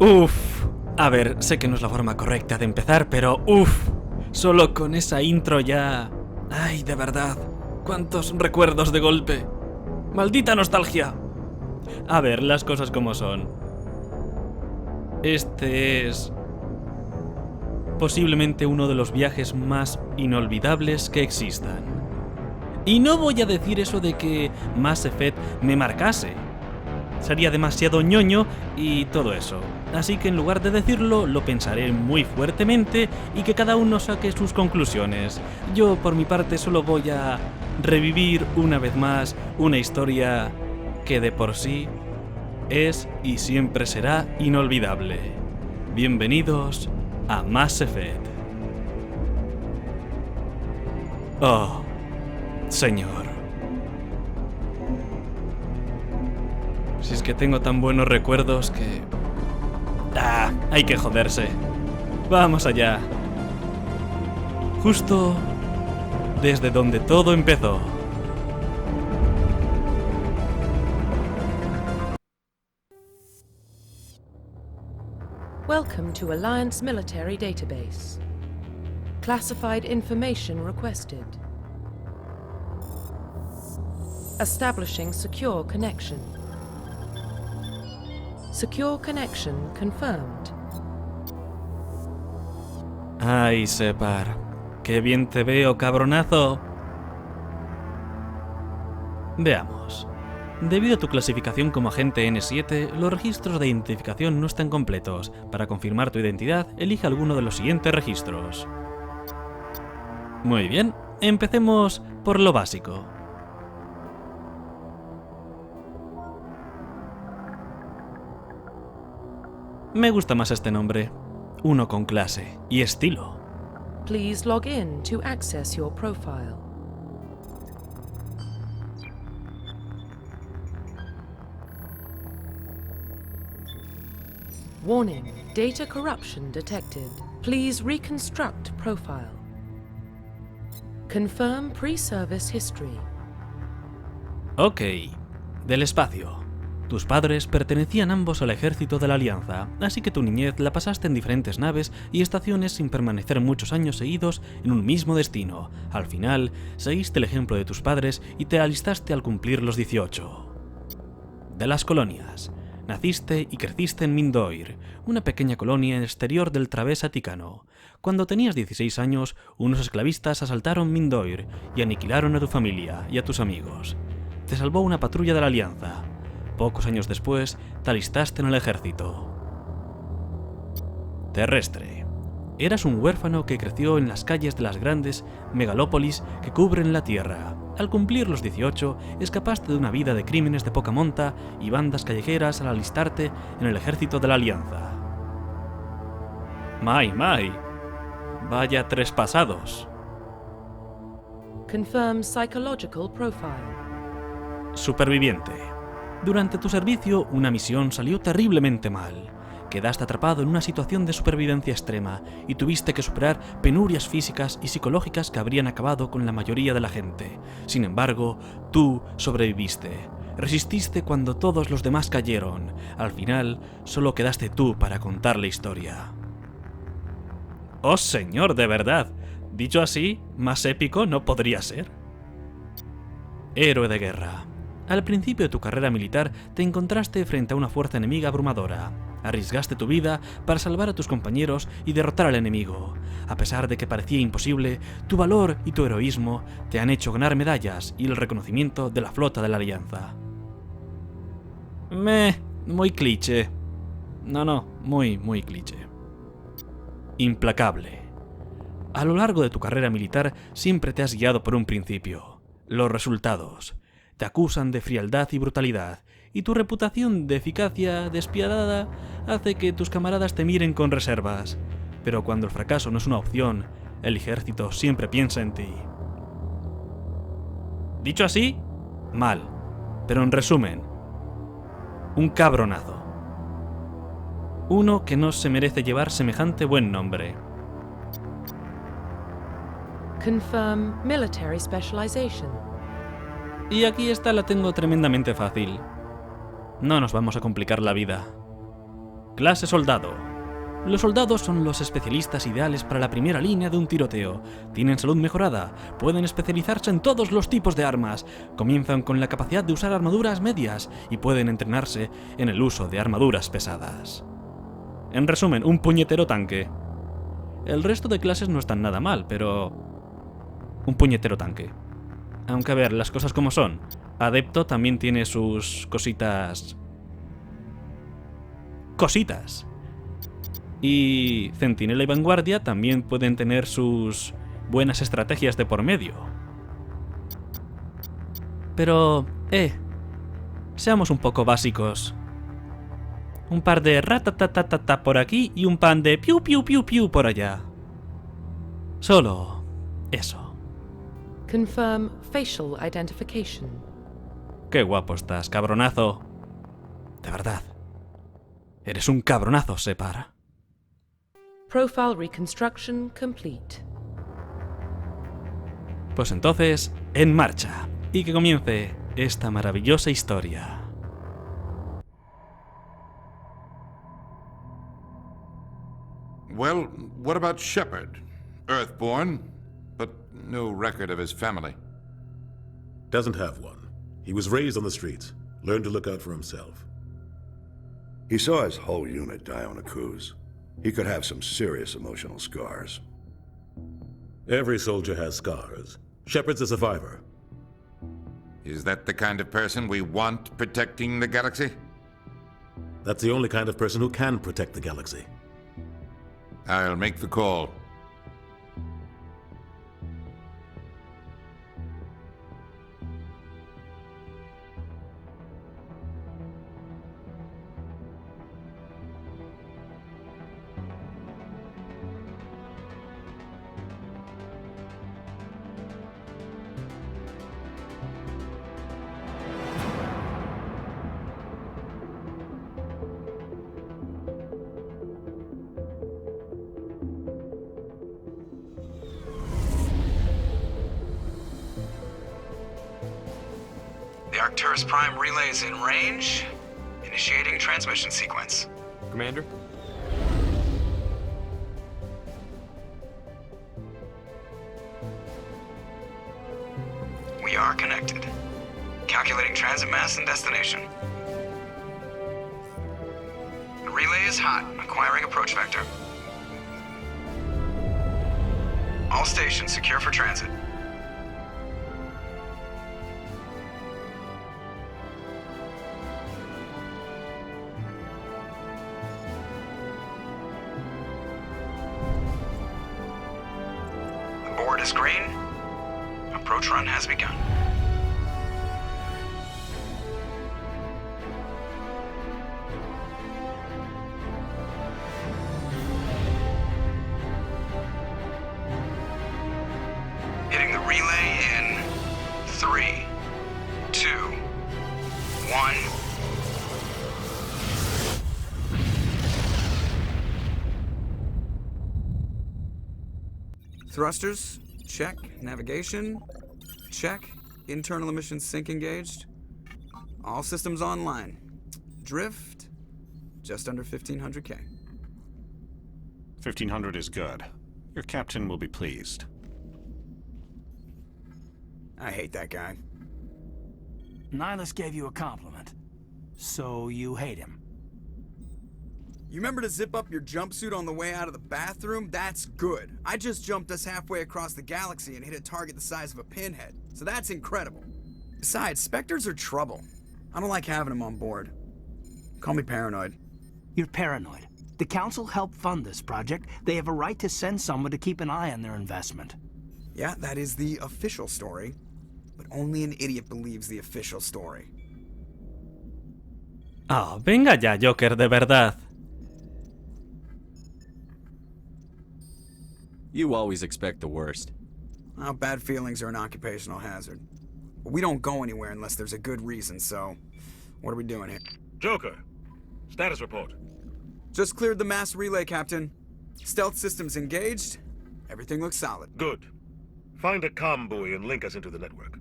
Uf. A ver, sé que no es la forma correcta de empezar, pero uf. Solo con esa intro ya... Ay, de verdad. ¿Cuántos recuerdos de golpe? ¡Maldita nostalgia! A ver, las cosas como son. Este es... posiblemente uno de los viajes más inolvidables que existan. Y no voy a decir eso de que Mass Effect me marcase. Sería demasiado ñoño y todo eso. Así que en lugar de decirlo, lo pensaré muy fuertemente y que cada uno saque sus conclusiones. Yo, por mi parte, solo voy a revivir una vez más una historia que de por sí es y siempre será inolvidable. Bienvenidos a Mass Effect. Oh, señor. Si es que tengo tan buenos recuerdos que... hay que joderse. Vamos allá. Justo desde donde todo empezó. Welcome to Alliance Military Database. Classified information requested. Establishing secure connection. Secure connection confirmed. Ay, Separ. Qué bien te veo, cabronazo. Veamos. Debido a tu clasificación como agente N7, los registros de identificación no están completos. Para confirmar tu identidad, elige alguno de los siguientes registros. Muy bien, empecemos por lo básico. Me gusta más este nombre. Uno con clase y estilo. Please log in to access your profile. Warning, data corruption detected. Please reconstruct profile. Confirm pre-service history. Ok, del espacio. Tus padres pertenecían ambos al ejército de la Alianza, así que tu niñez la pasaste en diferentes naves y estaciones sin permanecer muchos años seguidos en un mismo destino. Al final, seguiste el ejemplo de tus padres y te alistaste al cumplir los 18. De las colonias. Naciste y creciste en Mindoir, una pequeña colonia exterior del Través Aticano. Cuando tenías 16 años, unos esclavistas asaltaron Mindoir y aniquilaron a tu familia y a tus amigos. Te salvó una patrulla de la Alianza. Pocos años después, te alistaste en el ejército. Terrestre. Eras un huérfano que creció en las calles de las grandes megalópolis que cubren la Tierra. Al cumplir los 18, escapaste de una vida de crímenes de poca monta y bandas callejeras al alistarte en el ejército de la Alianza. ¡Mai! Vaya tres pasados. Confirm psychological profile. Superviviente. Durante tu servicio, una misión salió terriblemente mal. Quedaste atrapado en una situación de supervivencia extrema y tuviste que superar penurias físicas y psicológicas que habrían acabado con la mayoría de la gente. Sin embargo, tú sobreviviste. Resististe cuando todos los demás cayeron. Al final, solo quedaste tú para contar la historia. ¡Oh, señor, de verdad! Dicho así, más épico no podría ser. Héroe de guerra. Al principio de tu carrera militar te encontraste frente a una fuerza enemiga abrumadora. Arriesgaste tu vida para salvar a tus compañeros y derrotar al enemigo. A pesar de que parecía imposible, tu valor y tu heroísmo te han hecho ganar medallas y el reconocimiento de la flota de la Alianza. Muy cliché. No, muy cliché. Implacable. A lo largo de tu carrera militar siempre te has guiado por un principio: los resultados. Te acusan de frialdad y brutalidad, y tu reputación de eficacia despiadada hace que tus camaradas te miren con reservas. Pero cuando el fracaso no es una opción, el ejército siempre piensa en ti. Dicho así, mal. Pero en resumen, un cabronazo. Uno que no se merece llevar semejante buen nombre. Confirm military specialization. Y aquí esta la tengo tremendamente fácil. No nos vamos a complicar la vida. Clase Soldado. Los soldados son los especialistas ideales para la primera línea de un tiroteo. Tienen salud mejorada, pueden especializarse en todos los tipos de armas, comienzan con la capacidad de usar armaduras medias y pueden entrenarse en el uso de armaduras pesadas. En resumen, un puñetero tanque. El resto de clases no están nada mal, pero... un puñetero tanque. Aunque a ver, las cosas como son. Adepto también tiene sus cositas... Y Centinela y Vanguardia también pueden tener sus buenas estrategias de por medio. Pero, seamos un poco básicos. Un par de ratatatata por aquí y un pan de piu piu piu piu por allá. Solo eso. Confirm facial identification. Qué guapo estás, cabronazo. De verdad. Eres un cabronazo, Separ. Profile reconstruction complete. Pues entonces, en marcha. Y que comience esta maravillosa historia. Well, what about Shepard? Earthborn, but no record of his family. Doesn't have one. He was raised on the streets, learned to look out for himself. He saw his whole unit die on a cruise. He could have some serious emotional scars. Every soldier has scars. Shepard's a survivor. Is that the kind of person we want protecting the galaxy? That's the only kind of person who can protect the galaxy. I'll make the call. The Arcturus Prime relay is in range. Initiating transmission sequence. Commander? We are connected. Calculating transit mass and destination. The relay is hot, acquiring approach vector. All stations secure for transit. The board is green. Approach run has begun. Hitting the relay in 3, 2, 1. Thrusters, check. Navigation, check. Internal emissions sync engaged. All systems online. Drift, just under 1500K. 1500 is good. Your captain will be pleased. I hate that guy. Nihilus gave you a compliment. So you hate him. You remember to zip up your jumpsuit on the way out of the bathroom? That's good. I just jumped us halfway across the galaxy and hit a target the size of a pinhead. So that's incredible. Besides, Spectres are trouble. I don't like having them on board. Call me paranoid. You're paranoid. The Council helped fund this project. They have a right to send someone to keep an eye on their investment. Yeah, that is the official story. But only an idiot believes the official story. Ah, venga ya, Joker, de verdad. You always expect the worst. Well, bad feelings are an occupational hazard. But we don't go anywhere unless there's a good reason, so... What are we doing here? Joker, status report. Just cleared the mass relay, Captain. Stealth systems engaged. Everything looks solid. Good. Find a comm buoy and link us into the network.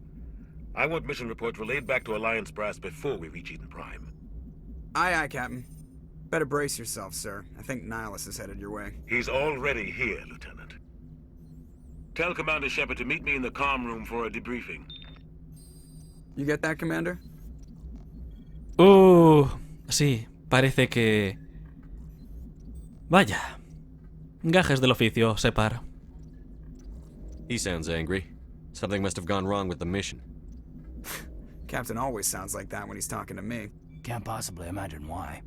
I want mission reports relayed back to Alliance Brass before we reach Eden Prime. Aye, aye, Captain. Better brace yourself, sir. I think Nihilus is headed your way. He's already here, Lieutenant. Tell Commander Shepard to meet me in the comm room for a debriefing. You get that, Commander? Sí, parece que... Vaya. Gajes del oficio, Separ. He sounds angry. Something must have gone wrong with the mission. Captain always sounds like that when he's talking to me. Can't possibly imagine why.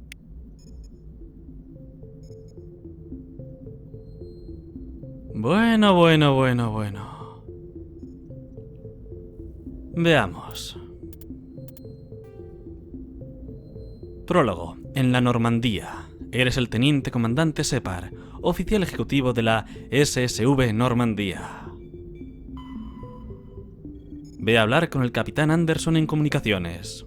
Bueno. Veamos. Prólogo. En la Normandía. Eres el teniente comandante Separ, oficial ejecutivo de la SSV Normandía. Ve a hablar con el capitán Anderson en comunicaciones.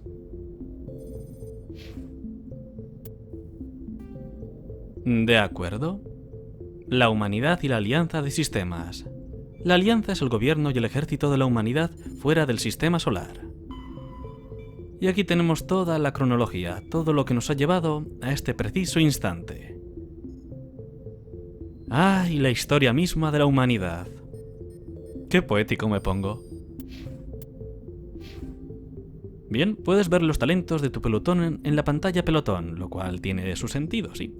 De acuerdo. La humanidad y la alianza de sistemas. La alianza es el gobierno y el ejército de la humanidad fuera del sistema solar. Y aquí tenemos toda la cronología, todo lo que nos ha llevado a este preciso instante. Y la historia misma de la humanidad. Qué poético me pongo. Bien, puedes ver los talentos de tu pelotón en la pantalla pelotón, lo cual tiene su sentido, sí.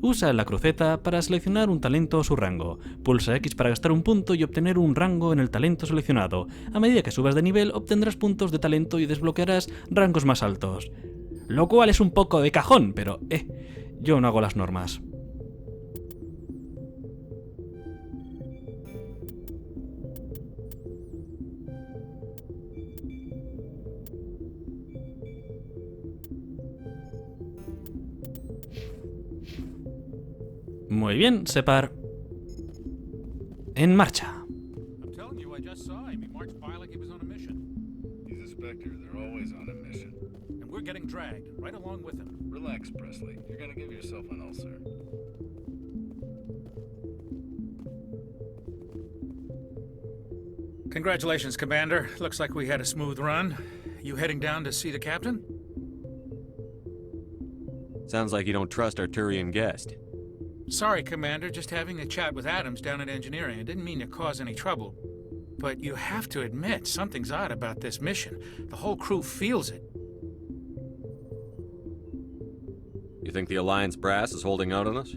Usa la cruceta para seleccionar un talento o su rango. Pulsa X para gastar un punto y obtener un rango en el talento seleccionado. A medida que subas de nivel, obtendrás puntos de talento y desbloquearás rangos más altos. Lo cual es un poco de cajón, pero yo no hago las normas. Muy bien, Separ. En marcha. I'm telling you, I just saw him. He marched by like he was on a mission. He's a Spectre. They're always on a mission. And we're getting dragged, right along with him. Relax, Presley. You're gonna give yourself an ulcer. Congratulations, Commander. Looks like we had a smooth run. You heading down to see the captain? Sounds like you don't trust our Turian guest. Sorry, Commander. Just having a chat with Adams down at engineering. I didn't mean to cause any trouble. But you have to admit, something's odd about this mission. The whole crew feels it. You think the Alliance brass is holding out on us?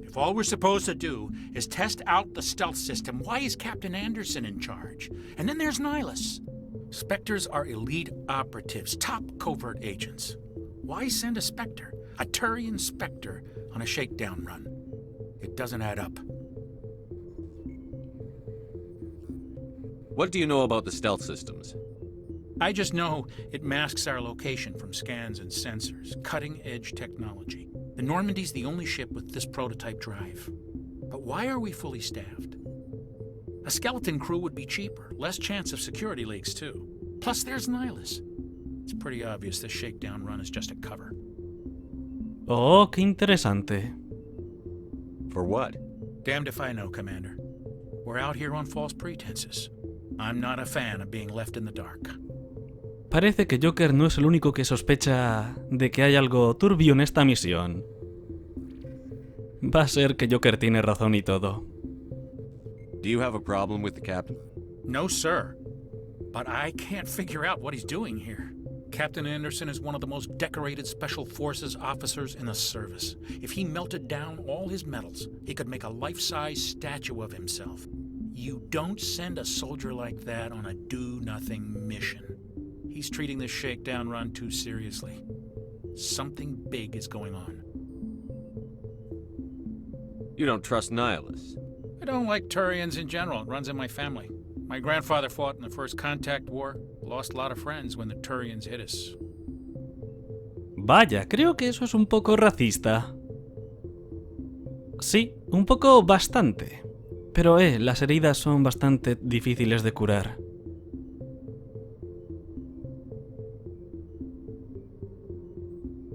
If all we're supposed to do is test out the stealth system, why is Captain Anderson in charge? And then there's Nihilus. Spectres are elite operatives, top covert agents. Why send a Spectre, a Turian Spectre, on a shakedown run? It doesn't add up. What do you know about the stealth systems? I just know it masks our location from scans and sensors. Cutting-edge technology. The Normandy's the only ship with this prototype drive. But why are we fully staffed? A skeleton crew would be cheaper, less chance of security leaks too. Plus there's Nihilus. It's pretty obvious this shakedown run is just a cover. Oh, qué interesante. For what? Damned if I know, Commander. We're out here on false pretenses. I'm not a fan of being left in the dark. Parece que Joker no es el único que sospecha de que hay algo turbio en esta misión. Va a ser que Joker tiene razón y todo. Do you have a problem with the captain? No, sir. But I can't figure out what he's doing here. Captain Anderson is one of the most decorated Special Forces officers in the service. If he melted down all his medals, he could make a life-size statue of himself. You don't send a soldier like that on a do-nothing mission. He's treating this shakedown run too seriously. Something big is going on. You don't trust Nihilus? I don't like Turians in general. It runs in my family. My grandfather fought in the First Contact War. Lost a lot of friends when the Turians hit us. Vaya, creo que eso es un poco racista. Sí, un poco bastante. Pero las heridas son bastante difíciles de curar.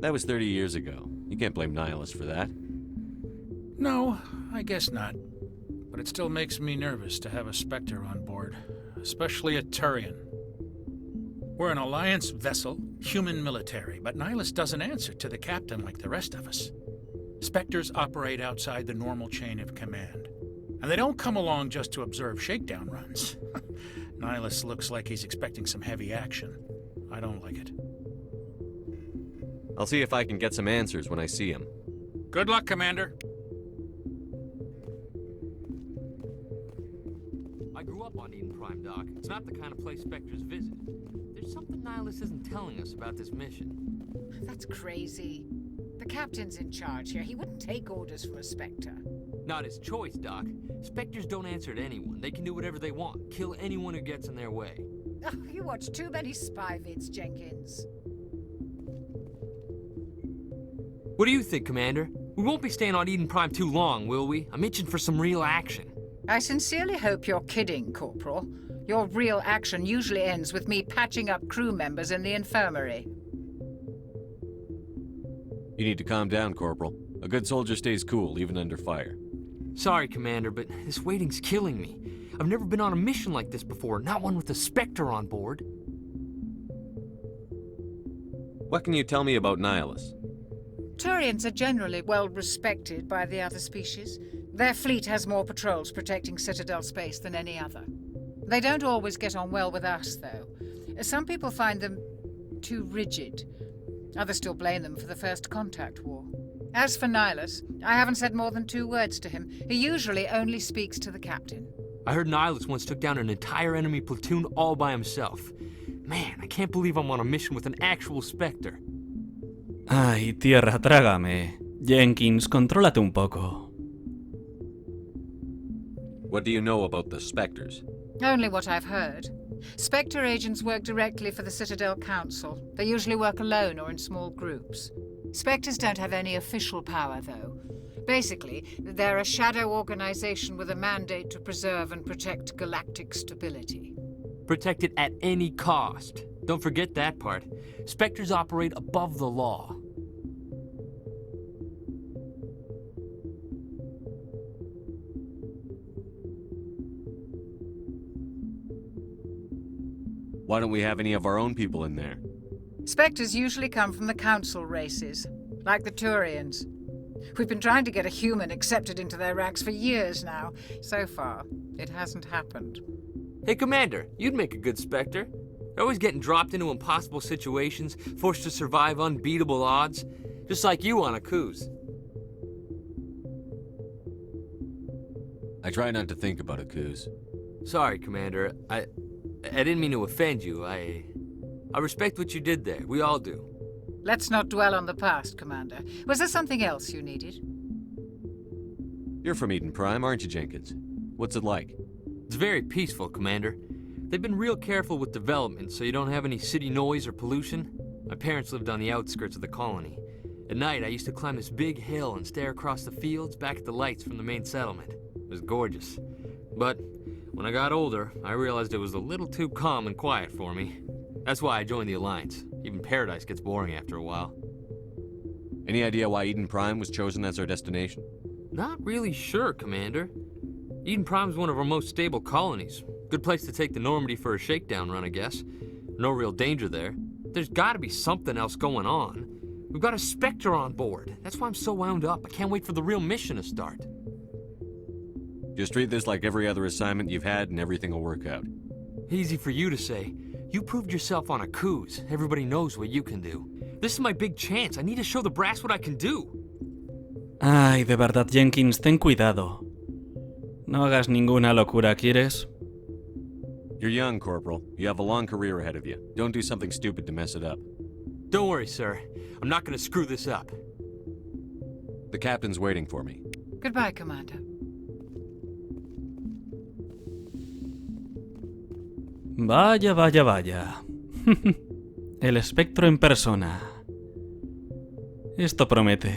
That was 30 years ago. You can't blame Nihilus for that. No, I guess not. But it still makes me nervous to have a Spectre on board, especially a Turian. We're an Alliance vessel, human military, but Nihilus doesn't answer to the captain like the rest of us. Spectres operate outside the normal chain of command. And they don't come along just to observe shakedown runs. Nihilus looks like he's expecting some heavy action. I don't like it. I'll see if I can get some answers when I see him. Good luck, Commander. I grew up on Eden Prime, Doc. It's not the kind of place Spectres visit. There's something Nihilus isn't telling us about this mission. That's crazy. The captain's in charge here. He wouldn't take orders from a Spectre. Not his choice, Doc. Spectres don't answer to anyone. They can do whatever they want. Kill anyone who gets in their way. Oh, you watch too many spy vids, Jenkins. What do you think, Commander? We won't be staying on Eden Prime too long, will we? I'm itching for some real action. I sincerely hope you're kidding, Corporal. Your real action usually ends with me patching up crew members in the infirmary. You need to calm down, Corporal. A good soldier stays cool, even under fire. Sorry, Commander, but this waiting's killing me. I've never been on a mission like this before, not one with a Spectre on board. What can you tell me about Nihilus? Turians are generally well respected by the other species. Their fleet has more patrols protecting Citadel space than any other. They don't always get on well with us, though. Some people find them too rigid. Others still blame them for the First Contact War. As for Nihilus, I haven't said more than 2 words to him. He usually only speaks to the captain. I heard Nihilus once took down an entire enemy platoon all by himself. Man, I can't believe I'm on a mission with an actual Spectre. Ay, tierra, trágame. Jenkins, contrólate un poco. What do you know about the Spectres? Only what I've heard. Spectre agents work directly for the Citadel Council. They usually work alone or in small groups. Spectres don't have any official power, though. Basically, they're a shadow organization with a mandate to preserve and protect galactic stability. Protect it at any cost. Don't forget that part. Spectres operate above the law. Why don't we have any of our own people in there? Spectres usually come from the Council races, like the Turians. We've been trying to get a human accepted into their ranks for years now. So far, it hasn't happened. Hey, Commander, you'd make a good Spectre. They're always getting dropped into impossible situations, forced to survive unbeatable odds, just like you on Akuz. I try not to think about Akuz. Sorry, Commander. I didn't mean to offend you. I respect what you did there. We all do. Let's not dwell on the past, Commander. Was there something else you needed? You're from Eden Prime, aren't you, Jenkins? What's it like? It's very peaceful, Commander. They've been real careful with development, so you don't have any city noise or pollution. My parents lived on the outskirts of the colony. At night, I used to climb this big hill and stare across the fields back at the lights from the main settlement. It was gorgeous. But when I got older, I realized it was a little too calm and quiet for me. That's why I joined the Alliance. Even Paradise gets boring after a while. Any idea why Eden Prime was chosen as our destination? Not really sure, Commander. Eden Prime's one of our most stable colonies. Good place to take the Normandy for a shakedown run, I guess. No real danger there. There's gotta be something else going on. We've got a Spectre on board. That's why I'm so wound up. I can't wait for the real mission to start. Just treat this like every other assignment you've had and everything will work out. Easy for you to say. You proved yourself on Akuz. Everybody knows what you can do. This is my big chance. I need to show the brass what I can do. Ay, de verdad, Jenkins, ten cuidado. No hagas ninguna locura, ¿quieres? You're young, Corporal. You have a long career ahead of you. Don't do something stupid to mess it up. Don't worry, sir. I'm not gonna screw this up. The captain's waiting for me. Goodbye, Commander. Vaya, vaya, vaya. El espectro en persona. Esto promete.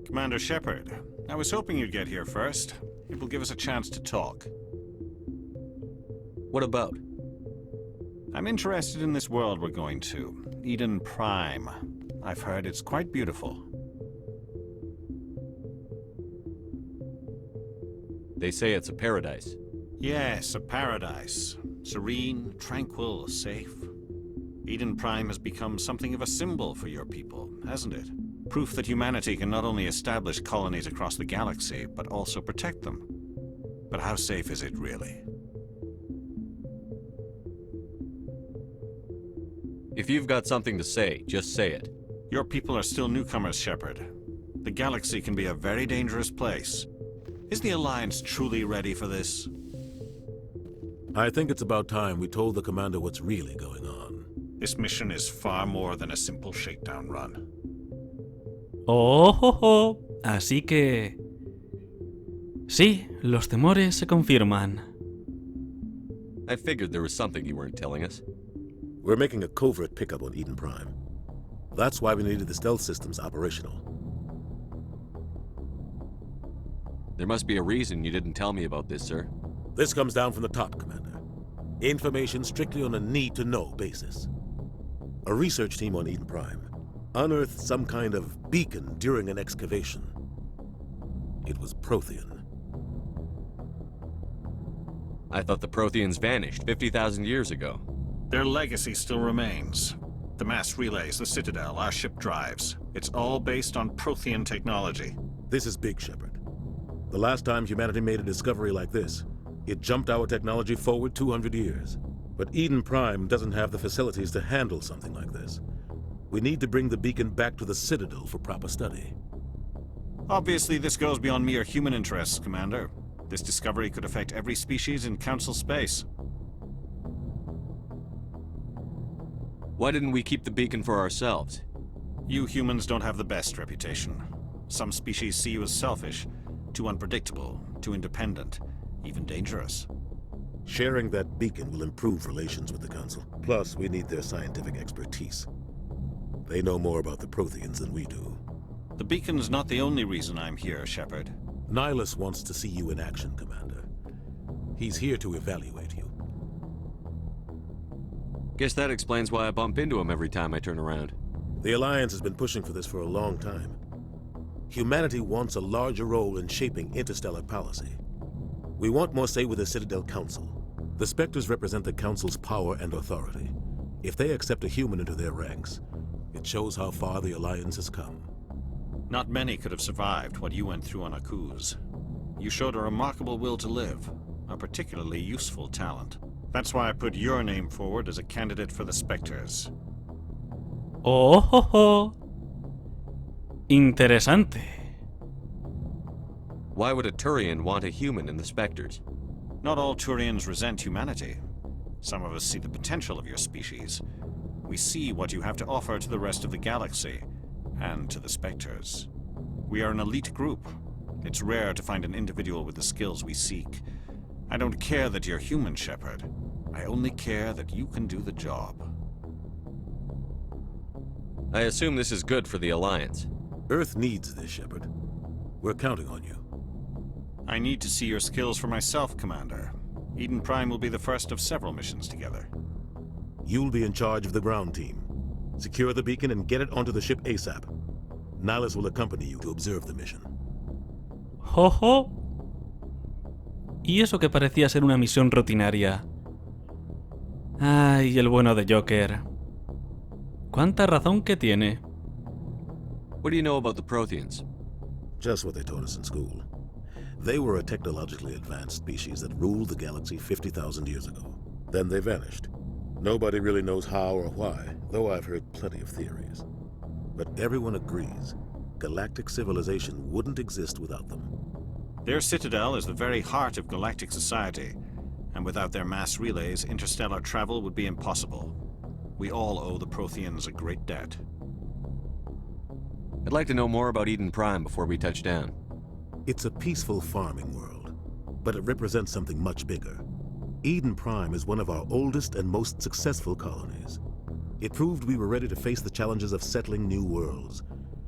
Commander Shepard, I was hoping you'd get here first. It will give us a chance to talk. What about? I'm interested in this world we're going to, Eden Prime. I've heard it's quite beautiful. They say it's a paradise. Yes, a paradise. Serene, tranquil, safe. Eden Prime has become something of a symbol for your people, hasn't it? Proof that humanity can not only establish colonies across the galaxy, but also protect them. But how safe is it, really? If you've got something to say, just say it. Your people are still newcomers, Shepard. The galaxy can be a very dangerous place. Is the Alliance truly ready for this? I think it's about time we told the Commander what's really going on. This mission is far more than a simple shakedown run. Oh. Así que... Sí, los temores se confirman. I figured there was something you weren't telling us. We're making a covert pickup on Eden Prime. That's why we needed the stealth systems operational. There must be a reason you didn't tell me about this, sir. This comes down from the top, Commander. Information strictly on a need-to-know basis. A research team on Eden Prime unearthed some kind of beacon during an excavation. It was Prothean. I thought the Protheans vanished 50,000 years ago. Their legacy still remains. The mass relays, the Citadel, our ship drives. It's all based on Prothean technology. This is big, Shepard. The last time humanity made a discovery like this, it jumped our technology forward 200 years. But Eden Prime doesn't have the facilities to handle something like this. We need to bring the beacon back to the Citadel for proper study. Obviously, this goes beyond mere human interests, Commander. This discovery could affect every species in Council space. Why didn't we keep the beacon for ourselves? You humans don't have the best reputation. Some species see you as selfish, too unpredictable, too independent, even dangerous. Sharing that beacon will improve relations with the Council. Plus, we need their scientific expertise. They know more about the Protheans than we do. The beacon's not the only reason I'm here, Shepard. Nihilus wants to see you in action, Commander. He's here to evaluate you. Guess that explains why I bump into him every time I turn around. The Alliance has been pushing for this for a long time. Humanity wants a larger role in shaping interstellar policy. We want more say with the Citadel Council. The Spectres represent the Council's power and authority. If they accept a human into their ranks, it shows how far the Alliance has come. Not many could have survived what you went through on Akuz. You showed a remarkable will to live, a particularly useful talent. That's why I put your name forward as a candidate for the Spectres. Oh. Interesante. Why would a Turian want a human in the Spectres? Not all Turians resent humanity. Some of us see the potential of your species. We see what you have to offer to the rest of the galaxy, and to the Spectres. We are an elite group. It's rare to find an individual with the skills we seek. I don't care that you're human, Shepard. I only care that you can do the job. I assume this is good for the Alliance. Earth needs this, Shepard. We're counting on you. I need to see your skills for myself, Commander. Eden Prime will be the first of several missions together. You'll be in charge of the ground team. Secure the beacon and get it onto the ship ASAP. Nihilus will accompany you to observe the mission. Jojo. Y eso que parecía ser una misión rutinaria. Ay, el bueno de Joker. ¿Cuánta razón que tiene? What do you know about the Protheans? Just what they taught us in school. They were a technologically advanced species that ruled the galaxy 50,000 years ago. Then they vanished. Nobody really knows how or why, though I've heard plenty of theories. But everyone agrees, galactic civilization wouldn't exist without them. Their citadel is the very heart of galactic society, and without their mass relays, interstellar travel would be impossible. We all owe the Protheans a great debt. I'd like to know more about Eden Prime before we touch down. It's a peaceful farming world, but it represents something much bigger. Eden Prime is one of our oldest and most successful colonies. It proved we were ready to face the challenges of settling new worlds,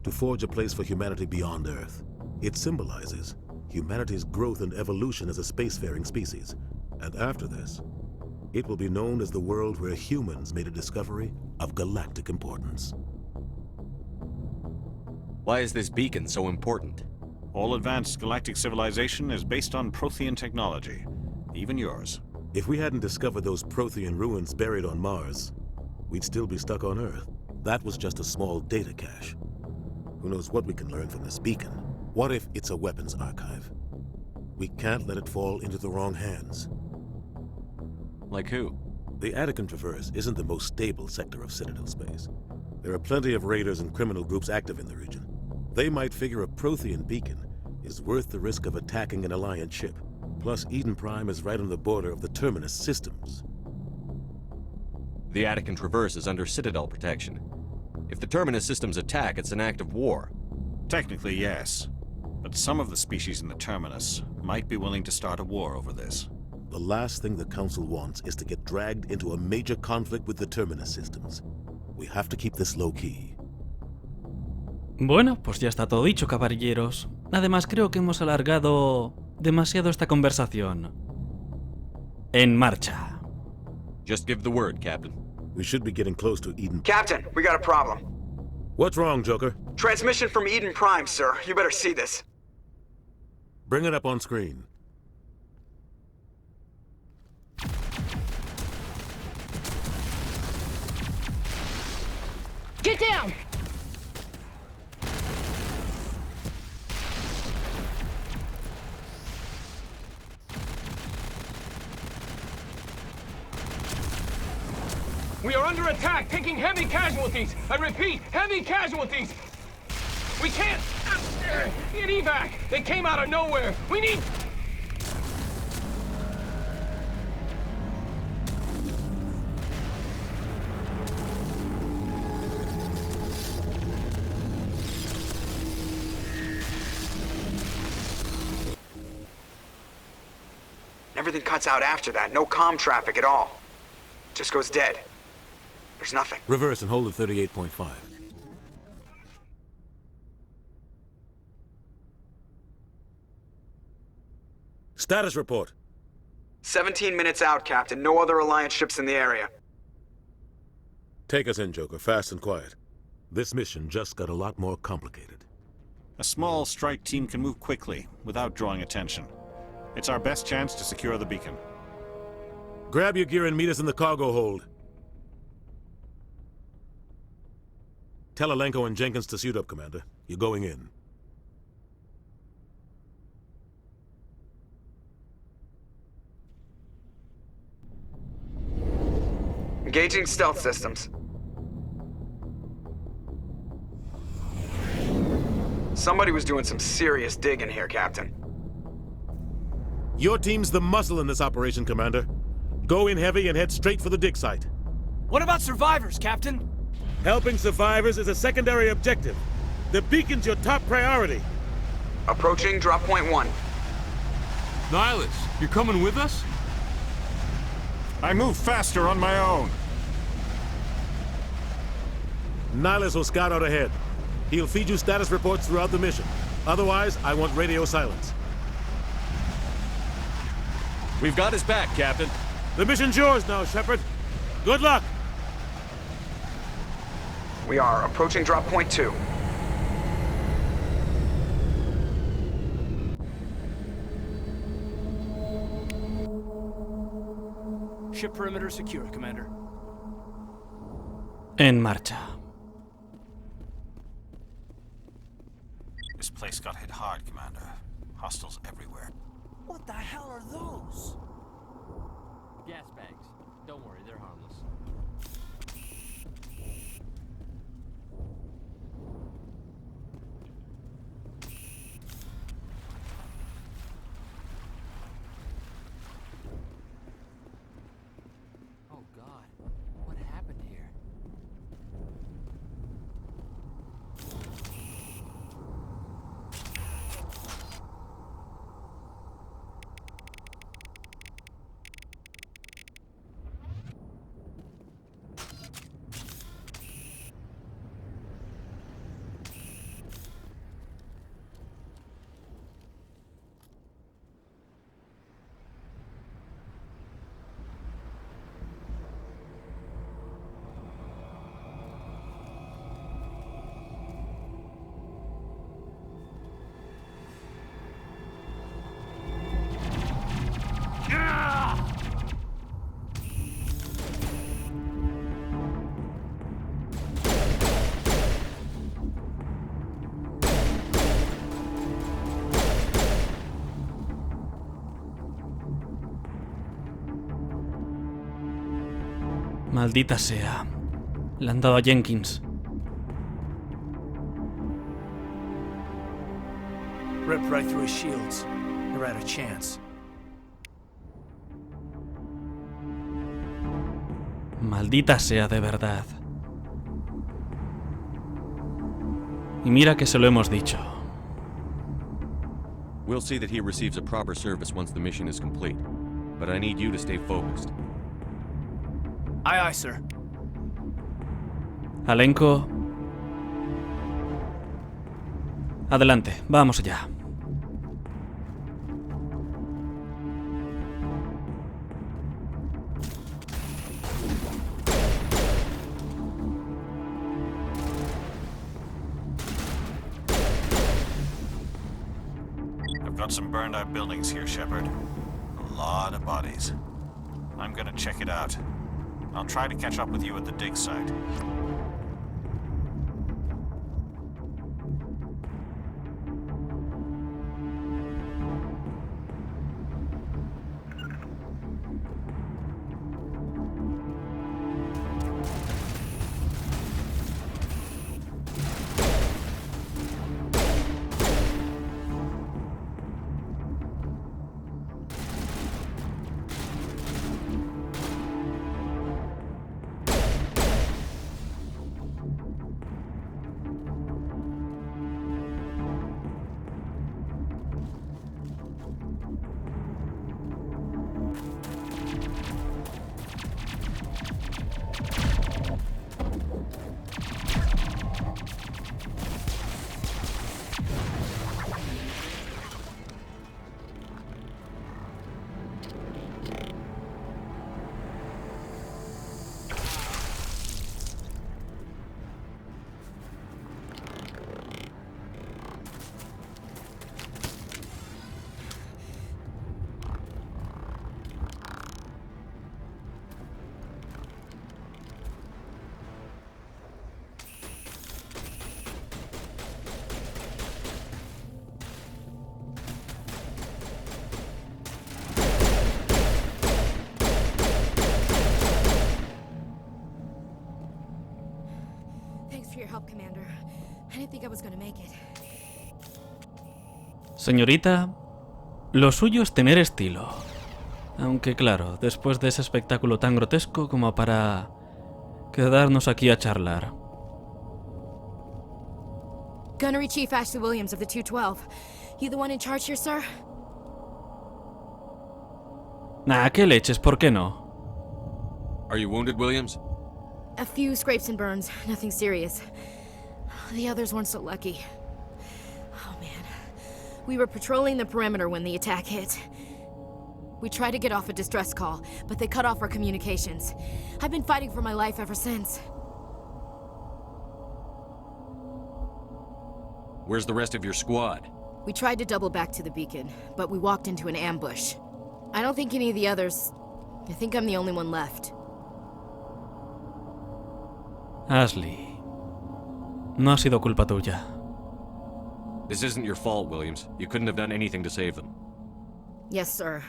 to forge a place for humanity beyond Earth. It symbolizes humanity's growth and evolution as a spacefaring species. And after this, it will be known as the world where humans made a discovery of galactic importance. Why is this beacon so important? All advanced galactic civilization is based on Prothean technology, even yours. If we hadn't discovered those Prothean ruins buried on Mars, we'd still be stuck on Earth. That was just a small data cache. Who knows what we can learn from this beacon? What if it's a weapons archive? We can't let it fall into the wrong hands. Like who? The Attican Traverse isn't the most stable sector of Citadel space. There are plenty of raiders and criminal groups active in the region. They might figure a Prothean beacon is worth the risk of attacking an Alliance ship. Plus, Eden Prime is right on the border of the Terminus systems. The Attican Traverse is under Citadel protection. If the Terminus systems attack, it's an act of war. Technically, yes. But some of the species in the Terminus might be willing to start a war over this. The last thing the Council wants is to get dragged into a major conflict with the Terminus systems. We have to keep this low-key. Bueno, pues ya está todo dicho, caballeros. Además, creo que hemos alargado demasiado esta conversación. En marcha. Just give the word, Captain. We should be getting close to Eden. Captain, we got a problem. What's wrong, Joker? Transmission from Eden Prime, sir. You better see this. Bring it up on screen. Get down! We are under attack, taking heavy casualties. I repeat, heavy casualties. We can't get evac. They came out of nowhere. We need... Everything cuts out after that. No comm traffic at all. Just goes dead. There's nothing. Reverse and hold at 38.5. Status report. 17 minutes out, Captain. No other Alliance ships in the area. Take us in, Joker, fast and quiet. This mission just got a lot more complicated. A small strike team can move quickly, without drawing attention. It's our best chance to secure the beacon. Grab your gear and meet us in the cargo hold. Tell Alenko and Jenkins to suit up, Commander. You're going in. Engaging stealth systems. Somebody was doing some serious digging here, Captain. Your team's the muscle in this operation, Commander. Go in heavy and head straight for the dig site. What about survivors, Captain? Helping survivors is a secondary objective. The beacon's your top priority. Approaching drop point 1. Nihilus, you're coming with us? I move faster on my own. Nihilus will scout out ahead. He'll feed you status reports throughout the mission. Otherwise, I want radio silence. We've got his back, Captain. The mission's yours now, Shepard. Good luck! We are approaching drop point 2. Ship perimeter secure, Commander. En marcha. This place got hit hard, Commander. Hostiles everywhere. What the hell are those? Gas bags. Don't worry, they're harmless. Oh God, what happened here? Maldita sea. Le han dado a Jenkins. Ripped right through his shields. They're out of chance. Maldita sea de verdad. Y mira que se lo hemos dicho. We'll see that he receives a proper service once the mission is complete. But I need you to stay focused. Aye, aye, sir. Alenko. Adelante, vamos allá. I've got some burned out buildings here, Shepard. A lot of bodies. I'm gonna check it out. I'll try to catch up with you at the dig site. Señorita, lo suyo es tener estilo. Aunque claro, después de ese espectáculo tan grotesco como para quedarnos aquí a charlar. Gunnery Chief Ashley Williams of the 212. You the one in charge here, sir? Nah, qué leches, ¿por qué no? Are you wounded, Williams? A few scrapes and burns, nothing serious. The others weren't so lucky. Oh man. We were patrolling the perimeter when the attack hit. We tried to get off a distress call, but they cut off our communications. I've been fighting for my life ever since. Where's the rest of your squad? We tried to double back to the beacon, but we walked into an ambush. I don't think any of the others... I think I'm the only one left. Ashley, no ha sido culpa tuya. This isn't your fault, Williams. You couldn't have done anything to save them. Yes, sir.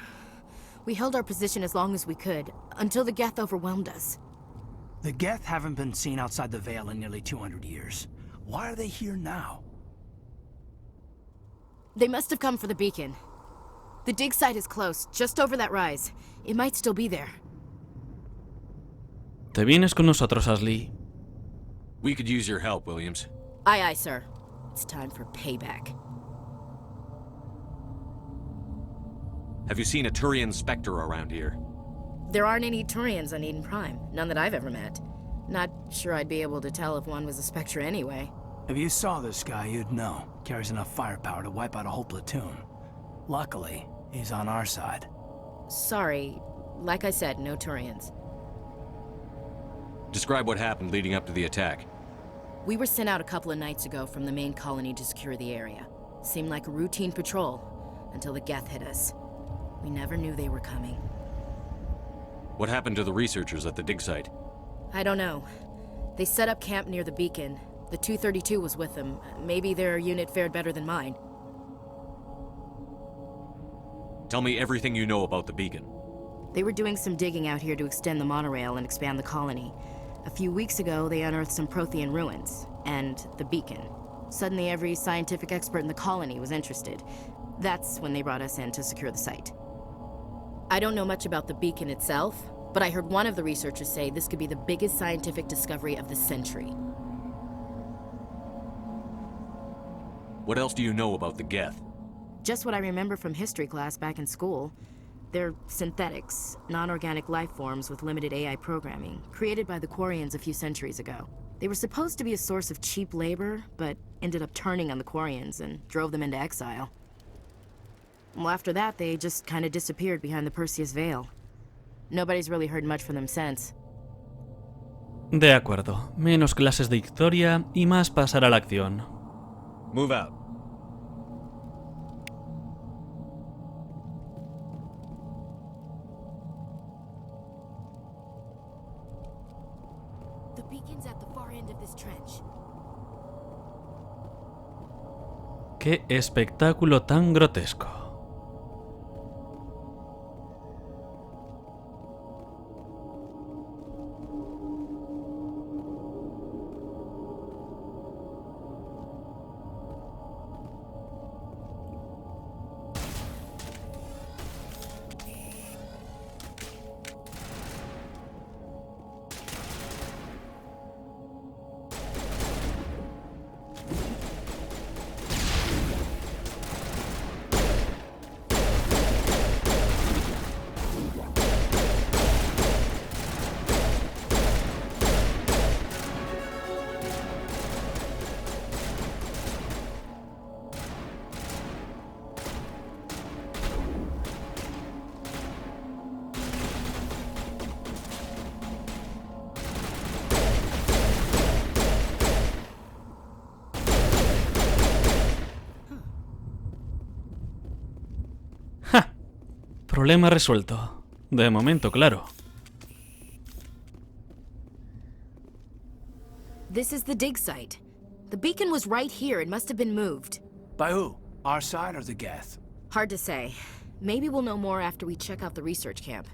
We held our position as long as we could, until the Geth overwhelmed us. The Geth haven't been seen outside the Veil in nearly 200 years. Why are they here now? They must have come for the beacon. The dig site is close, just over that rise. It might still be there. ¿Te vienes con nosotros, Ashley? We could use your help, Williams. Aye, aye, sir. It's time for payback. Have you seen a Turian Spectre around here? There aren't any Turians on Eden Prime. None that I've ever met. Not sure I'd be able to tell if one was a Spectre anyway. If you saw this guy, you'd know. Carries enough firepower to wipe out a whole platoon. Luckily, he's on our side. Sorry. Like I said, no Turians. Describe what happened leading up to the attack. We were sent out a couple of nights ago from the main colony to secure the area. Seemed like a routine patrol, until the Geth hit us. We never knew they were coming. What happened to the researchers at the dig site? I don't know. They set up camp near the beacon. The 232 was with them. Maybe their unit fared better than mine. Tell me everything you know about the beacon. They were doing some digging out here to extend the monorail and expand the colony. A few weeks ago, they unearthed some Prothean ruins, and the beacon. Suddenly, every scientific expert in the colony was interested. That's when they brought us in to secure the site. I don't know much about the beacon itself, but I heard one of the researchers say this could be the biggest scientific discovery of the century. What else do you know about the Geth? Just what I remember from history class back in school. They're synthetics, non-organic life forms with limited AI programming, created by the Quarians a few centuries ago. They were supposed to be a source of cheap labor, but ended up turning on the Quarians and drove them into exile. Well, after that, they just kind of disappeared behind the Perseus Veil. Nobody's really heard much from them since. De acuerdo. Menos clases de historia y más pasar a la acción. Move out. The beacon's at the far end of this trench. ¡Qué espectáculo tan grotesco! Problema resuelto. De momento, claro. This is the dig site. The beacon was right here. It must have been moved. By who? Our side or the Geth? Hard to say. Maybe we'll know more after we check out the research camp.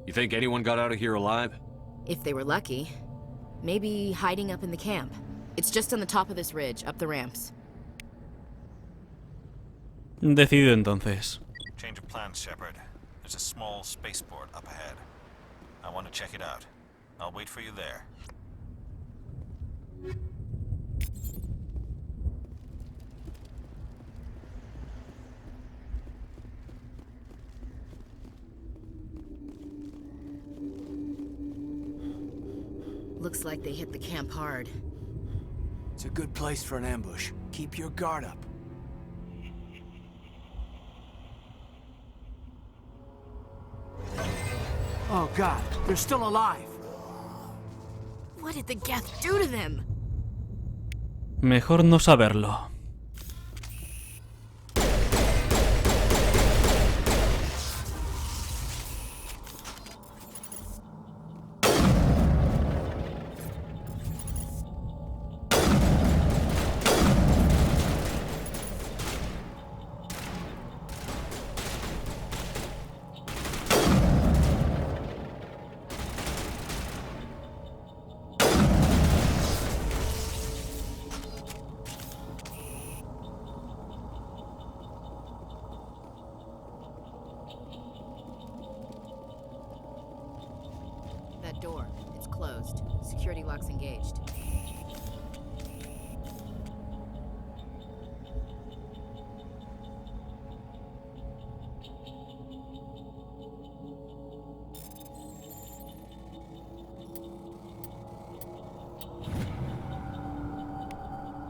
You think anyone got out of here alive? If they were lucky. Maybe hiding up in the camp. It's just on the top of this ridge, up the ramps. Decidido entonces. Change of plans, Shepard. There's a small spaceport up ahead. I want to check it out. I'll wait for you there. Looks like they hit the camp hard. It's a good place for an ambush. Keep your guard up. Oh God, they're still alive. What did the Geth do to them? Mejor no saberlo. That door, it's closed. Security lock's engaged.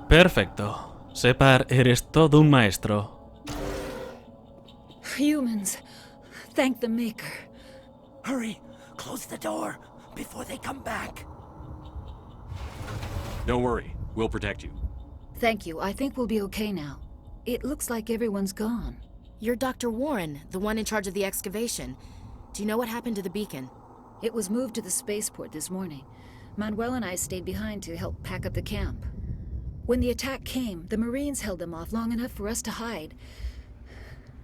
Perfecto. Separ, eres todo un maestro. Humans, thank the Maker. Hurry! Close the door before they come back. Don't worry. We'll protect you. Thank you. I think we'll be okay now. It looks like everyone's gone. You're Dr. Warren, the one in charge of the excavation. Do you know what happened to the beacon? It was moved to the spaceport this morning. Manuel and I stayed behind to help pack up the camp. When the attack came, the Marines held them off long enough for us to hide.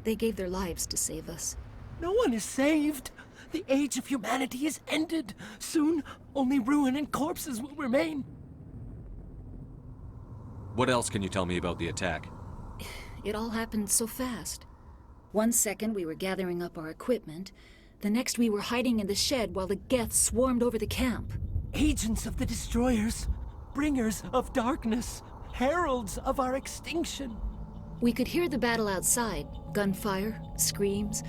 They gave their lives to save us. No one is saved. The age of humanity is ended. Soon, only ruin and corpses will remain. What else can you tell me about the attack? It all happened so fast. 1 second we were gathering up our equipment, the next we were hiding in the shed while the Geth swarmed over the camp. Agents of the Destroyers, bringers of darkness, heralds of our extinction. We could hear the battle outside, gunfire, screams.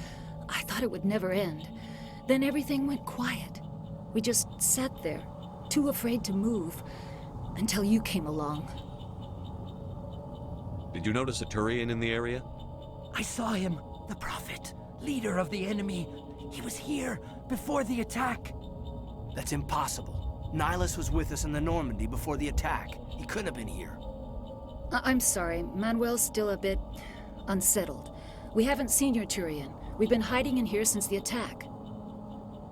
I thought it would never end. Then everything went quiet. We just sat there, too afraid to move, until you came along. Did you notice a Turian in the area? I saw him, the Prophet, leader of the enemy. He was here before the attack. That's impossible. Nihilus was with us in the Normandy before the attack. He couldn't have been here. I'm sorry, Manuel's still a bit unsettled. We haven't seen your Turian. We've been hiding in here since the attack.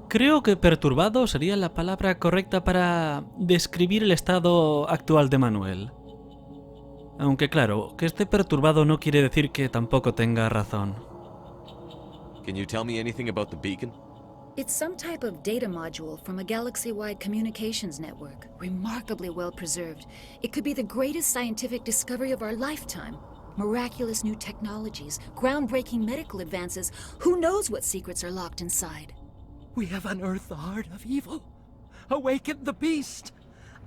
Creo que perturbado sería la palabra correcta para describir el estado actual de Manuel. Aunque claro, que esté perturbado no quiere decir que tampoco tenga razón. Can you tell me anything about the beacon? It's some type of data module from a galaxy-wide communications network, remarkably well preserved. It could be the greatest scientific discovery of our lifetime. Miraculous new technologies, groundbreaking medical advances. Who knows what secrets are locked inside? We have unearthed the heart of evil, awakened the beast,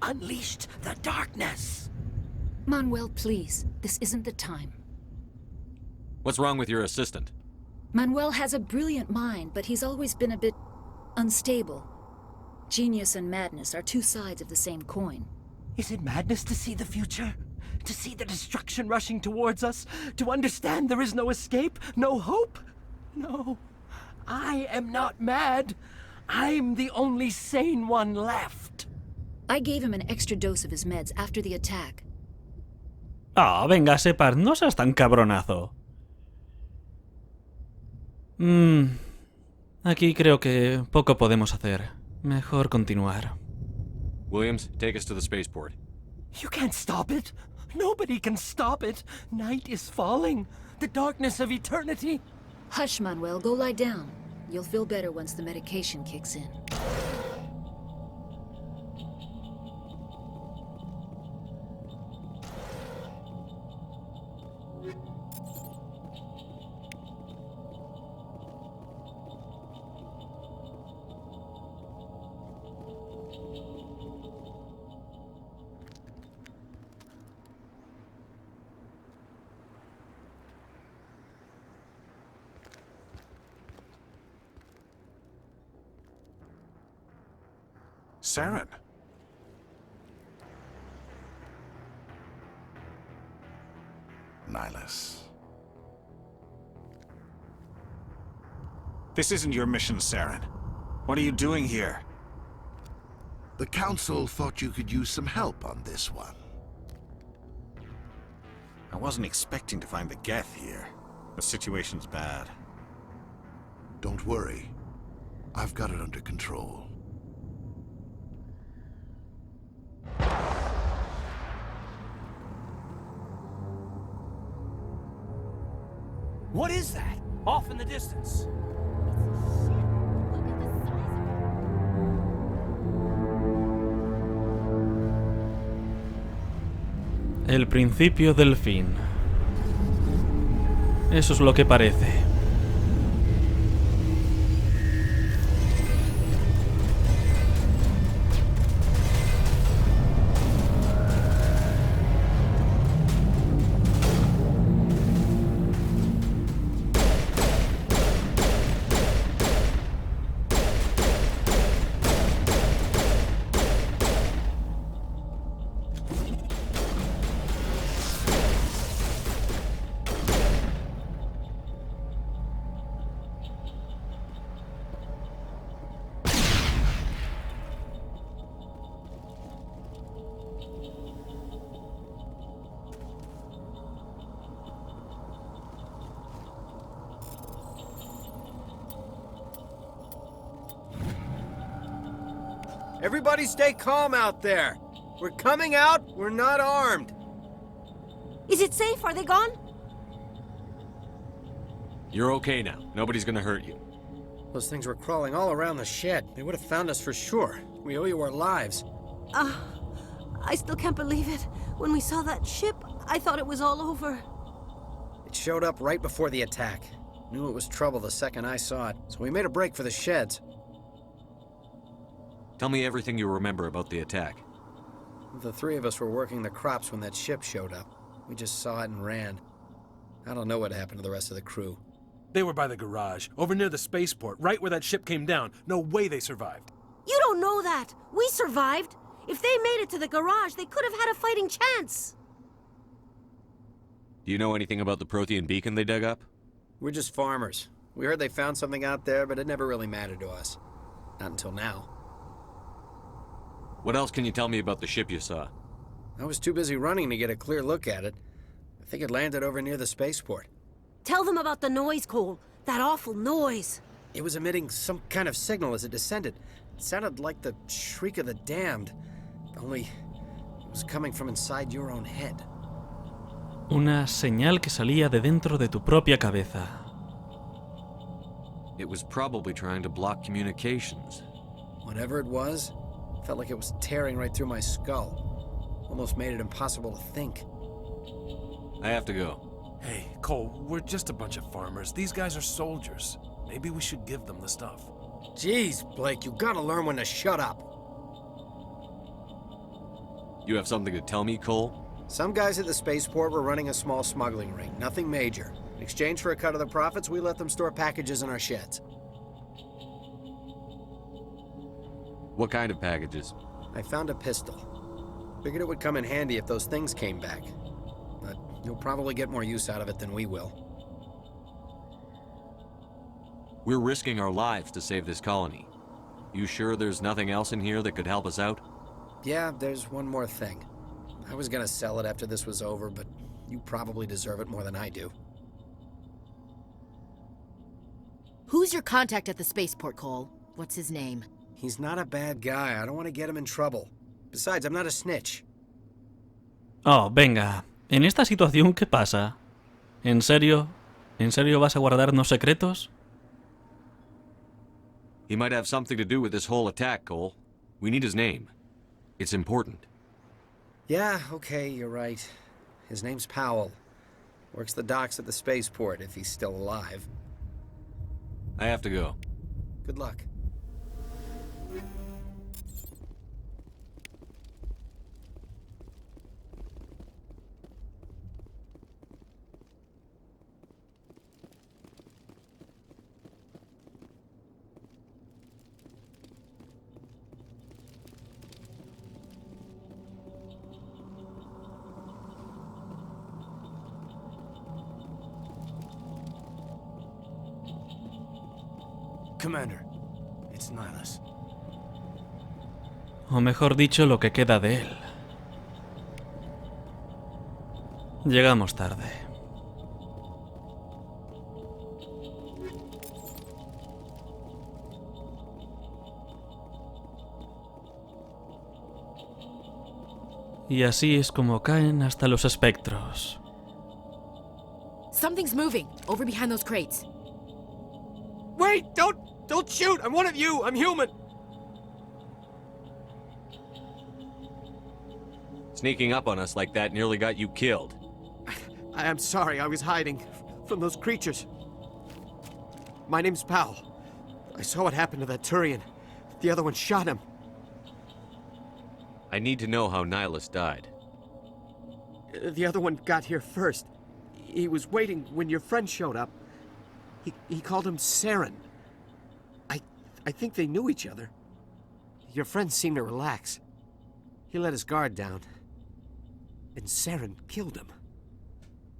unleashed the darkness. Manuel, please, this isn't the time. What's wrong with your assistant? Manuel has a brilliant mind, but he's always been a bit unstable. Genius and madness are two sides of the same coin. Is it madness to see the future? To see the destruction rushing towards us? To understand there is no escape? No hope? No. I am not mad. I'm the only sane one left. I gave him an extra dose of his meds after the attack. Ah, venga, Shepard, no seas tan cabronazo. Aquí creo que poco podemos hacer. Mejor continuar. Williams, take us to the spaceport. You can't stop it. Nobody can stop it. Night is falling. The darkness of eternity. Hush, Manuel. Go lie down. You'll feel better once the medication kicks in. Saren. Nihilus. This isn't your mission, Saren. What are you doing here? The Council thought you could use some help on this one. I wasn't expecting to find the Geth here. The situation's bad. Don't worry. I've got it under control. What is that? Off in the distance. El principio del fin. Eso es lo que parece. Everybody stay calm out there. We're coming out, we're not armed. Is it safe? Are they gone? You're okay now. Nobody's gonna hurt you. Those things were crawling all around the shed. They would have found us for sure. We owe you our lives. I still can't believe it. When we saw that ship, I thought it was all over. It showed up right before the attack. Knew it was trouble the second I saw it, so we made a break for the sheds. Tell me everything you remember about the attack. The three of us were working the crops when that ship showed up. We just saw it and ran. I don't know what happened to the rest of the crew. They were by the garage, over near the spaceport, right where that ship came down. No way they survived. You don't know that. We survived. If they made it to the garage, they could have had a fighting chance. Do you know anything about the Prothean beacon they dug up? We're just farmers. We heard they found something out there, but it never really mattered to us. Not until now. What else can you tell me about the ship you saw? I was too busy running to get a clear look at it. I think it landed over near the spaceport. Tell them about the noise, Cole. That awful noise. It was emitting some kind of signal as it descended. It sounded like the shriek of the damned. Only it was coming from inside your own head. Una señal que salía de dentro de tu propia cabeza. It was probably trying to block communications. Whatever it was, felt like it was tearing right through my skull. Almost made it impossible to think. I have to go. Hey, Cole, we're just a bunch of farmers. These guys are soldiers. Maybe we should give them the stuff. Jeez, Blake, you gotta learn when to shut up. You have something to tell me, Cole? Some guys at the spaceport were running a small smuggling ring, nothing major. In exchange for a cut of the profits, we let them store packages in our sheds. What kind of packages? I found a pistol. Figured it would come in handy if those things came back. But you'll probably get more use out of it than we will. We're risking our lives to save this colony. You sure there's nothing else in here that could help us out? Yeah, there's one more thing. I was gonna sell it after this was over, but you probably deserve it more than I do. Who's your contact at the spaceport, Cole? What's his name? He's not a bad guy. I don't want to get him in trouble. Besides, I'm not a snitch. Oh, venga. En esta situación, ¿qué pasa? ¿En serio? ¿En serio vas a guardarnos secretos? He might have something to do with this whole attack, Cole. We need his name. It's important. Yeah, okay, you're right. His name's Powell. Works the docks at the spaceport, if he's still alive. I have to go. Good luck. Commander, it's Nihilus. O mejor dicho, lo que queda de él. Llegamos tarde. Y así es como caen hasta los espectros. Something's moving, over behind those crates. Wait! Don't shoot! I'm one of you! I'm human! Sneaking up on us like that nearly got you killed. I am sorry, I was hiding from those creatures. My name's Powell. I saw what happened to that Turian. The other one shot him. I need to know how Nihilus died. The other one got here first. He was waiting when your friend showed up. He called him Saren. I think they knew each other. Your friend seemed to relax. He let his guard down. And Saren killed him.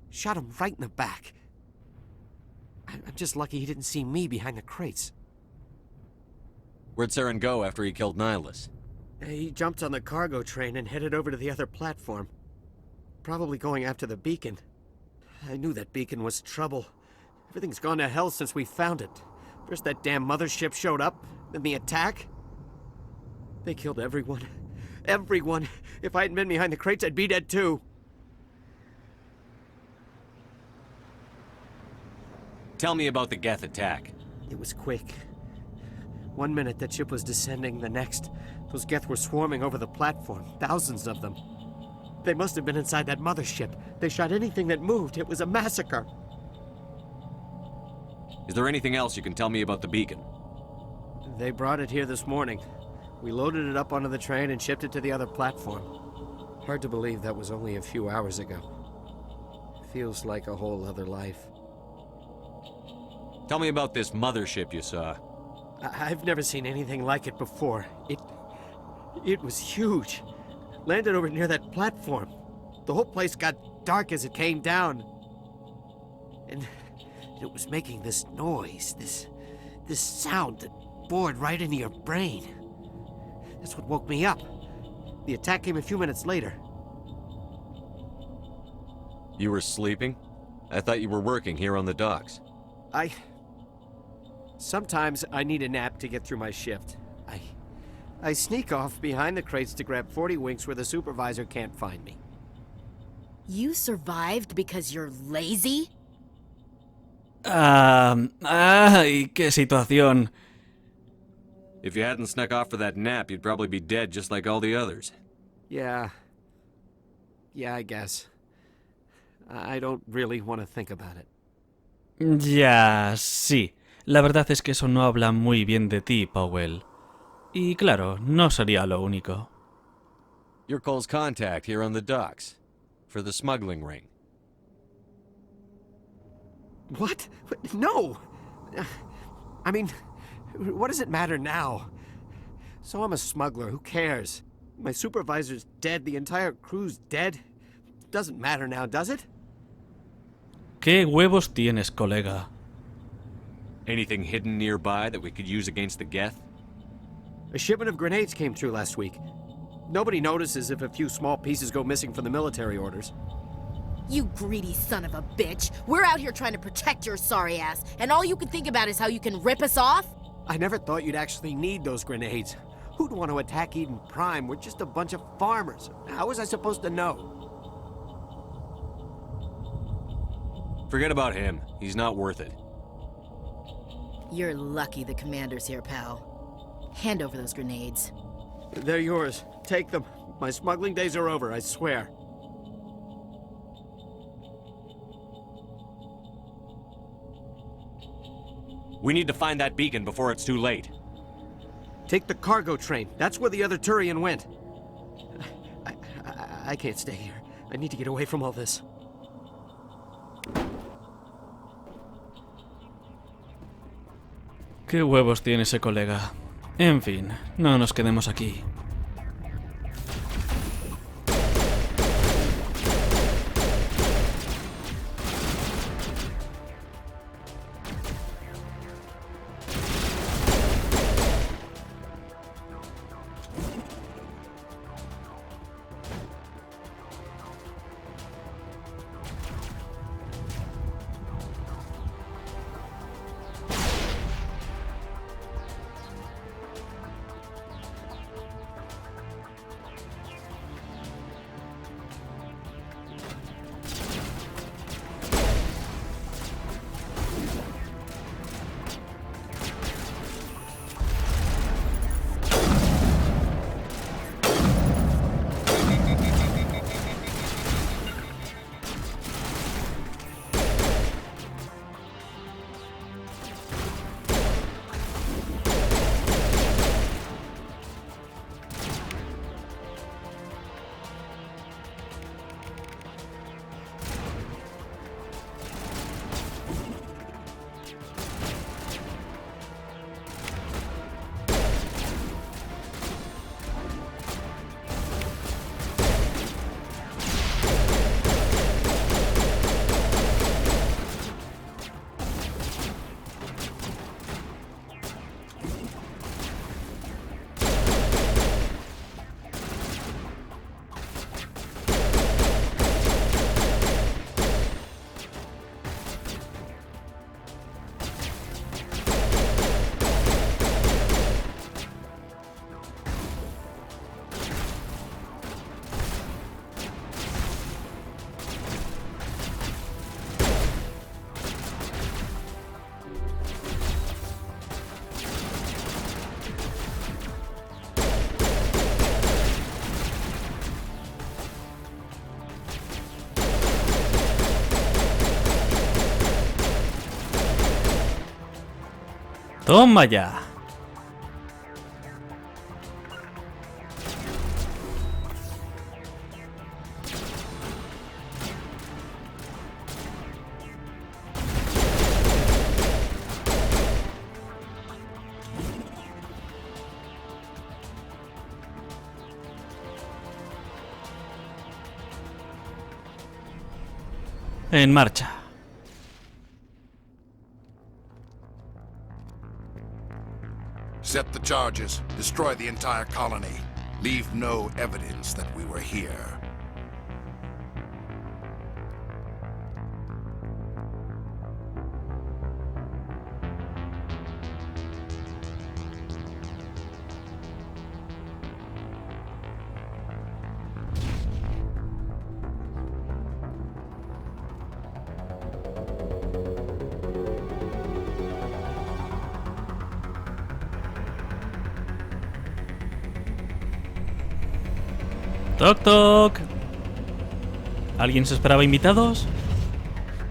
Shot him right in the back. I'm just lucky he didn't see me behind the crates. Where'd Saren go after he killed Nihilus? He jumped on the cargo train and headed over to the other platform. Probably going after the beacon. I knew that beacon was trouble. Everything's gone to hell since we found it. First that damn mothership showed up, then the attack. They killed everyone. Everyone. If I hadn't been behind the crates, I'd be dead too. Tell me about the Geth attack. It was quick. One minute that ship was descending, the next, those Geth were swarming over the platform, thousands of them. They must have been inside that mothership. They shot anything that moved. It was a massacre. Is there anything else you can tell me about the beacon? They brought it here this morning. We loaded it up onto the train and shipped it to the other platform. Hard to believe that was only a few hours ago. Feels like a whole other life. Tell me about this mothership you saw. I've never seen anything like it before. It was huge. Landed over near that platform. The whole place got dark as it came down. And it was making this noise, this sound that bored right into your brain. That's what woke me up. The attack came a few minutes later. You were sleeping? I thought you were working here on the docks. Sometimes I need a nap to get through my shift. I sneak off behind the crates to grab 40 winks where the supervisor can't find me. You survived because you're lazy? Ay, qué situación. If you hadn't snuck off for that nap, you'd probably be dead just like all the others. Yeah, I guess. I don't really want to think about it. Ya, sí. La verdad es que eso no habla muy bien de ti, Powell. Y claro, no sería lo único. You're Cole's contact here on the docks. For the smuggling ring. What? No! I mean, what does it matter now? So I'm a smuggler, who cares? My supervisor's dead, the entire crew's dead. Doesn't matter now, does it? ¿Qué huevos tienes, colega? Anything hidden nearby that we could use against the Geth? A shipment of grenades came through last week. Nobody notices if a few small pieces go missing from the military orders. You greedy son of a bitch. We're out here trying to protect your sorry ass, and all you can think about is how you can rip us off? I never thought you'd actually need those grenades. Who'd want to attack Eden Prime? We're just a bunch of farmers. How was I supposed to know? Forget about him. He's not worth it. You're lucky the commander's here, pal. Hand over those grenades. They're yours. Take them. My smuggling days are over, I swear. We need to find that beacon before it's too late. Take the cargo train. That's where the other Turian went. I can't stay here. I need to get away from all this. ¿Qué huevos tiene ese colega? En fin, no nos quedemos aquí. Toma ya. En marcha. Set the charges. Destroy the entire colony. Leave no evidence that we were here. Toc toc. ¿Alguien se esperaba invitados?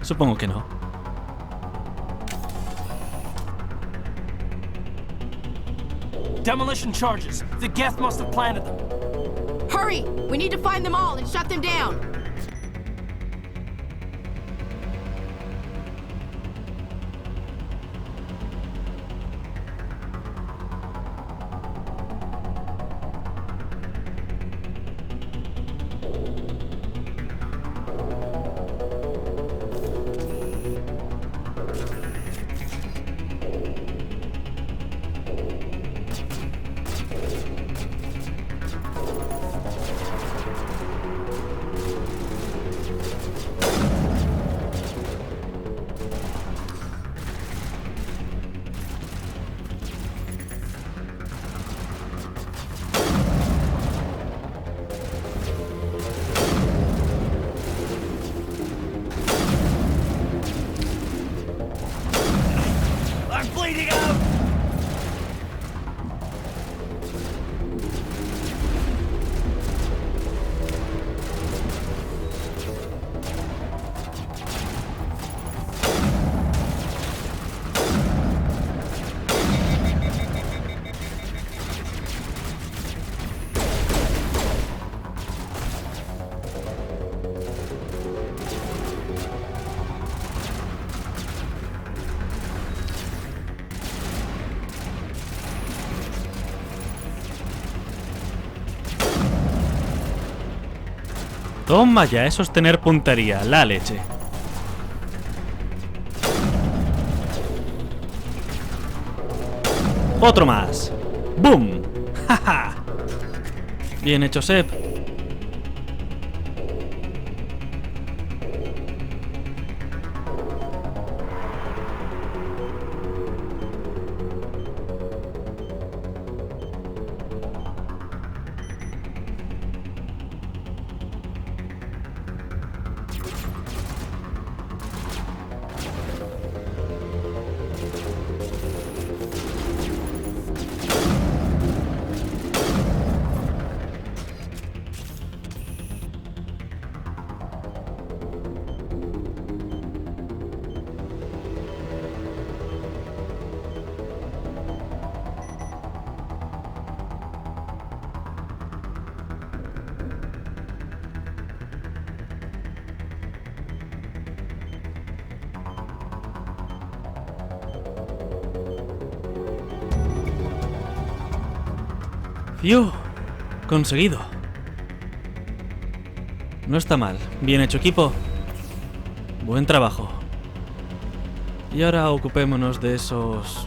Supongo que no. Demolition charges. The Geth must have planted them. Hurry! We need to find them all and shut them down. Toma ya, eso es tener puntería, la leche. Otro más. ¡Boom! ¡Ja! Bien hecho, Sep. ¡Fiu! Conseguido. No está mal. Bien hecho, equipo. Buen trabajo. Y ahora ocupémonos de esos...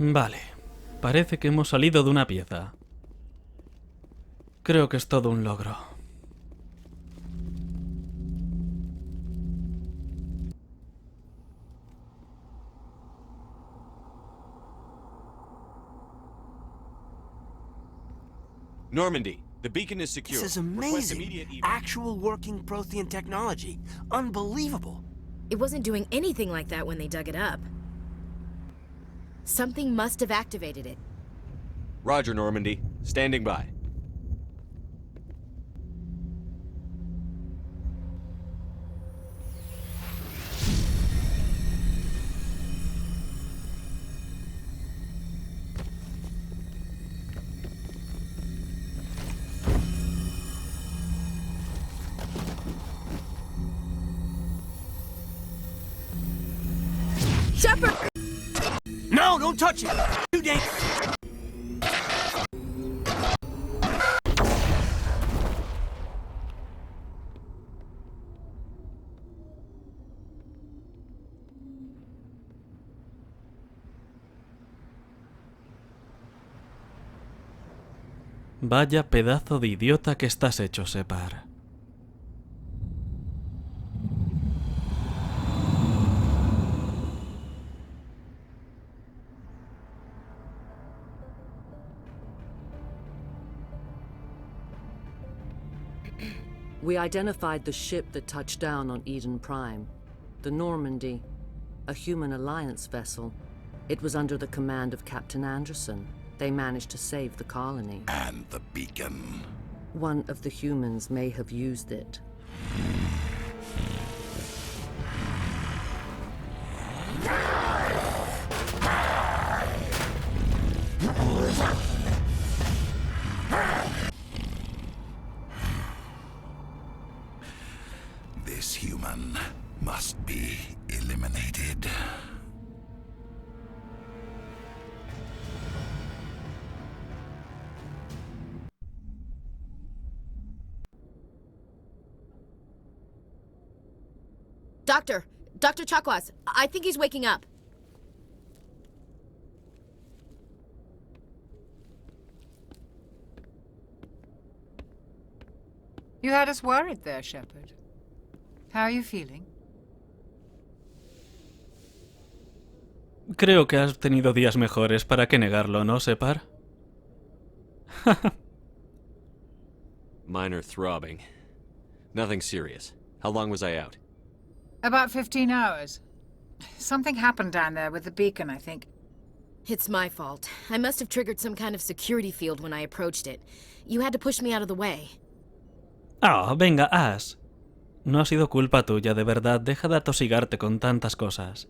Vale, parece que hemos salido de una pieza. Creo que es todo un logro. Normandy, the beacon is secure. This is Request amazing. immediate evac. Actual working Prothean technology. Unbelievable. It wasn't doing anything like that when they dug it up. Something must have activated it. Roger, Normandy. Standing by. Shepard! No, don't touch it! Too dangerous! Vaya pedazo de idiota que estás hecho, Shepard. We identified the ship that touched down on Eden Prime. The Normandy. A human alliance vessel. It was under the command of Captain Anderson. They managed to save the colony. And the beacon. One of the humans may have used it. This human must be eliminated. Dr. Chakwas, I think he's waking up. You had us worried there, Shepard. How are you feeling? Creo que has tenido días mejores, ¿para qué negarlo, no, Shepard? Minor throbbing. Nothing serious. How long was I out? About 15 hours. Something happened down there with the beacon, I think. It's my fault. I must have triggered some kind of security field when I approached it. You had to push me out of the way. Ah, venga, Ash. No ha sido culpa tuya, de verdad. Deja de atosigarte con tantas cosas.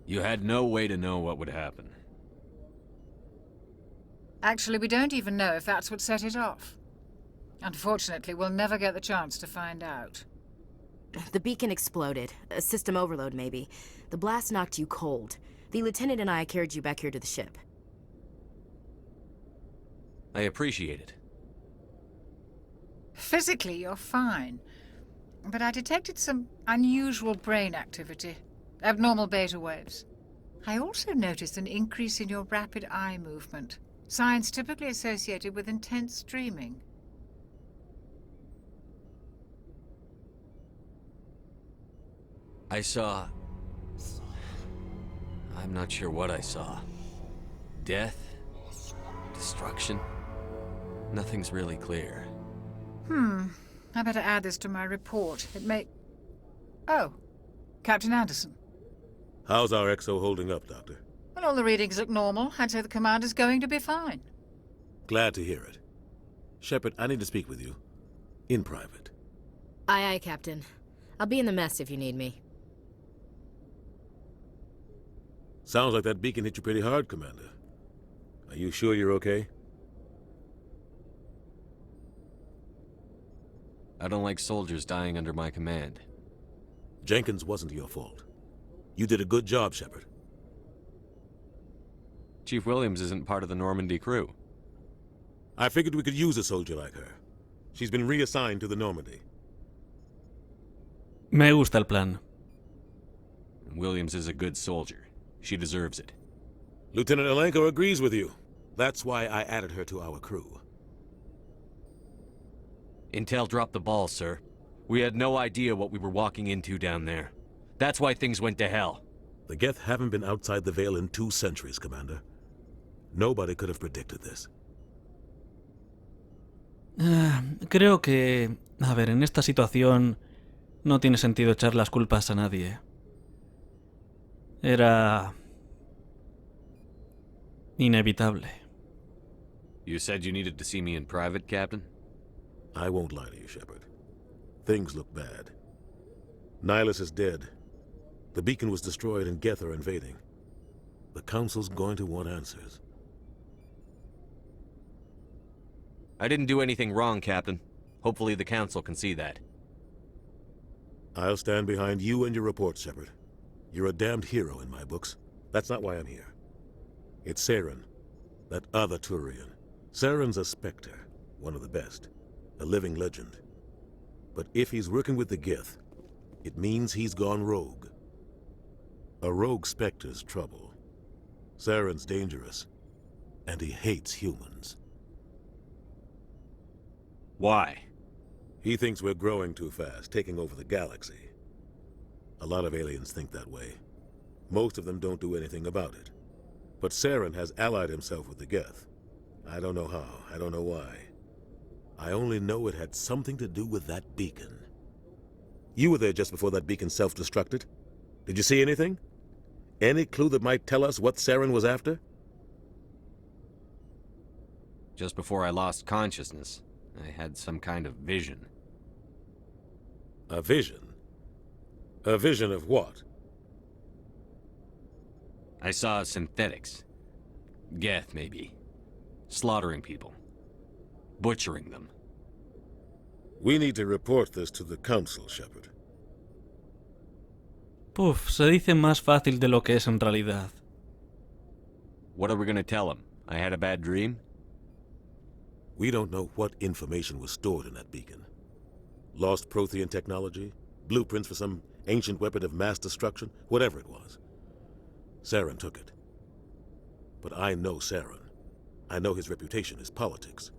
You had no way to know what would happen. Actually, we don't even know if that's what set it off. Unfortunately, we'll never get the chance to find out. The beacon exploded. A system overload, maybe. The blast knocked you cold. The lieutenant and I carried you back here to the ship. I appreciate it. Physically, you're fine. But I detected some unusual brain activity. Abnormal beta waves. I also noticed an increase in your rapid eye movement. Signs typically associated with intense dreaming. I saw... I'm not sure what I saw. Death? Destruction? Nothing's really clear. I better add this to my report. It may... Oh, Captain Anderson. How's our XO holding up, Doctor? Well, all the readings look normal. I'd say the commander's going to be fine. Glad to hear it. Shepard, I need to speak with you. In private. Aye, Captain. I'll be in the mess if you need me. Sounds like that beacon hit you pretty hard, Commander. Are you sure you're okay? I don't like soldiers dying under my command. Jenkins wasn't your fault. You did a good job, Shepard. Chief Williams isn't part of the Normandy crew. I figured we could use a soldier like her. She's been reassigned to the Normandy. Me gusta el plan. Williams is a good soldier. She deserves it. Lieutenant Alenko agrees with you. That's why I added her to our crew. Intel dropped the ball, sir. We had no idea what we were walking into down there. That's why things went to hell. The Geth haven't been outside the Veil in 2 centuries, Commander. Nobody could have predicted this. Creo que... A ver, en esta situación no tiene sentido echar las culpas a nadie. Era... inevitable. You said you needed to see me in private, Captain? I won't lie to you, Shepard. Things look bad. Nihilus is dead. The beacon was destroyed and Geth are invading. The Council's going to want answers. I didn't do anything wrong, Captain. Hopefully the Council can see that. I'll stand behind you and your report, Shepard. You're a damned hero in my books. That's not why I'm here. It's Saren, that other Turian. Saren's a Spectre, one of the best, a living legend. But if he's working with the Geth, it means he's gone rogue. A rogue Spectre's trouble. Saren's dangerous, and he hates humans. Why? He thinks we're growing too fast, taking over the galaxy. A lot of aliens think that way. Most of them don't do anything about it. But Saren has allied himself with the Geth. I don't know how, I don't know why. I only know it had something to do with that beacon. You were there just before that beacon self-destructed. Did you see anything? Any clue that might tell us what Saren was after? Just before I lost consciousness, I had some kind of vision. A vision? A vision of what? I saw synthetics. Geth, maybe. Slaughtering people. Butchering them. We need to report this to the Council, Shepard. Puf, se dice más fácil de lo que es en realidad. What are we gonna tell them? I had a bad dream? We don't know what information was stored in that beacon. Lost Prothean technology? Blueprints for some ancient weapon of mass destruction? Whatever it was. Saren took it. But I know Saren. I know his reputation is politics.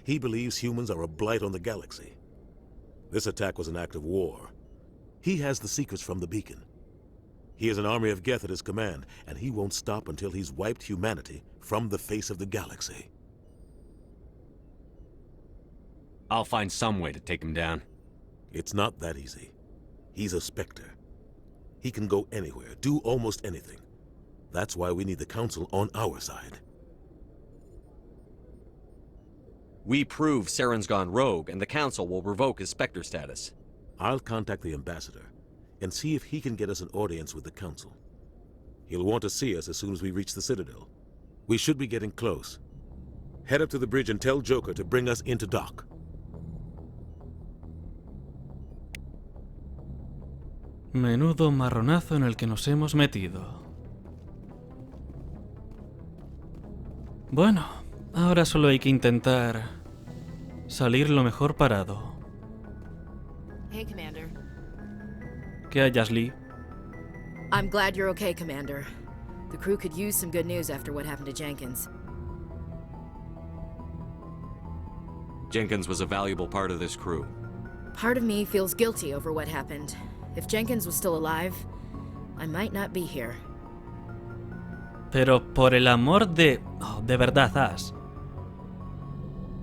He believes humans are a blight on the galaxy. This attack was an act of war. He has the secrets from the beacon. He has an army of Geth at his command, and he won't stop until he's wiped humanity from the face of the galaxy. I'll find some way to take him down. It's not that easy. He's a Spectre. He can go anywhere, do almost anything. That's why we need the Council on our side. We prove Saren's gone rogue, and the Council will revoke his Spectre status. I'll contact the Ambassador and see if he can get us an audience with the Council. He'll want to see us as soon as we reach the Citadel. We should be getting close. Head up to the bridge and tell Joker to bring us into dock. Menudo marronazo en el que nos hemos metido. Bueno, ahora solo hay que intentar salir lo mejor parado. Hey, Commander. ¿Qué hay, Ashley? I'm glad you're okay, Commander. The crew could use some good news after what happened to Jenkins. Jenkins was a valuable part of this crew. Part of me feels guilty over what happened. If Jenkins was still alive, I might not be here. Pero por el amor de... Oh, de verdad, Ash.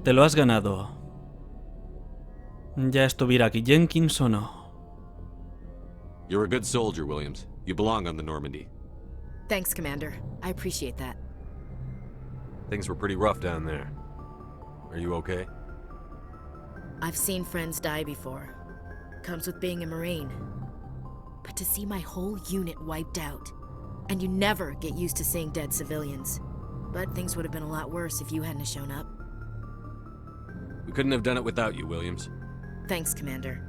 Te lo has ganado. Ya estuviera aquí Jenkins o no. You're a good soldier, Williams. You belong on the Normandy. Thanks, Commander. I appreciate that. Things were pretty rough down there. Are you okay? I've seen friends die before. Comes with being a Marine. But to see my whole unit wiped out, and you never get used to seeing dead civilians. But things would have been a lot worse if you hadn't shown up. We couldn't have done it without you, Williams. Thanks, Commander.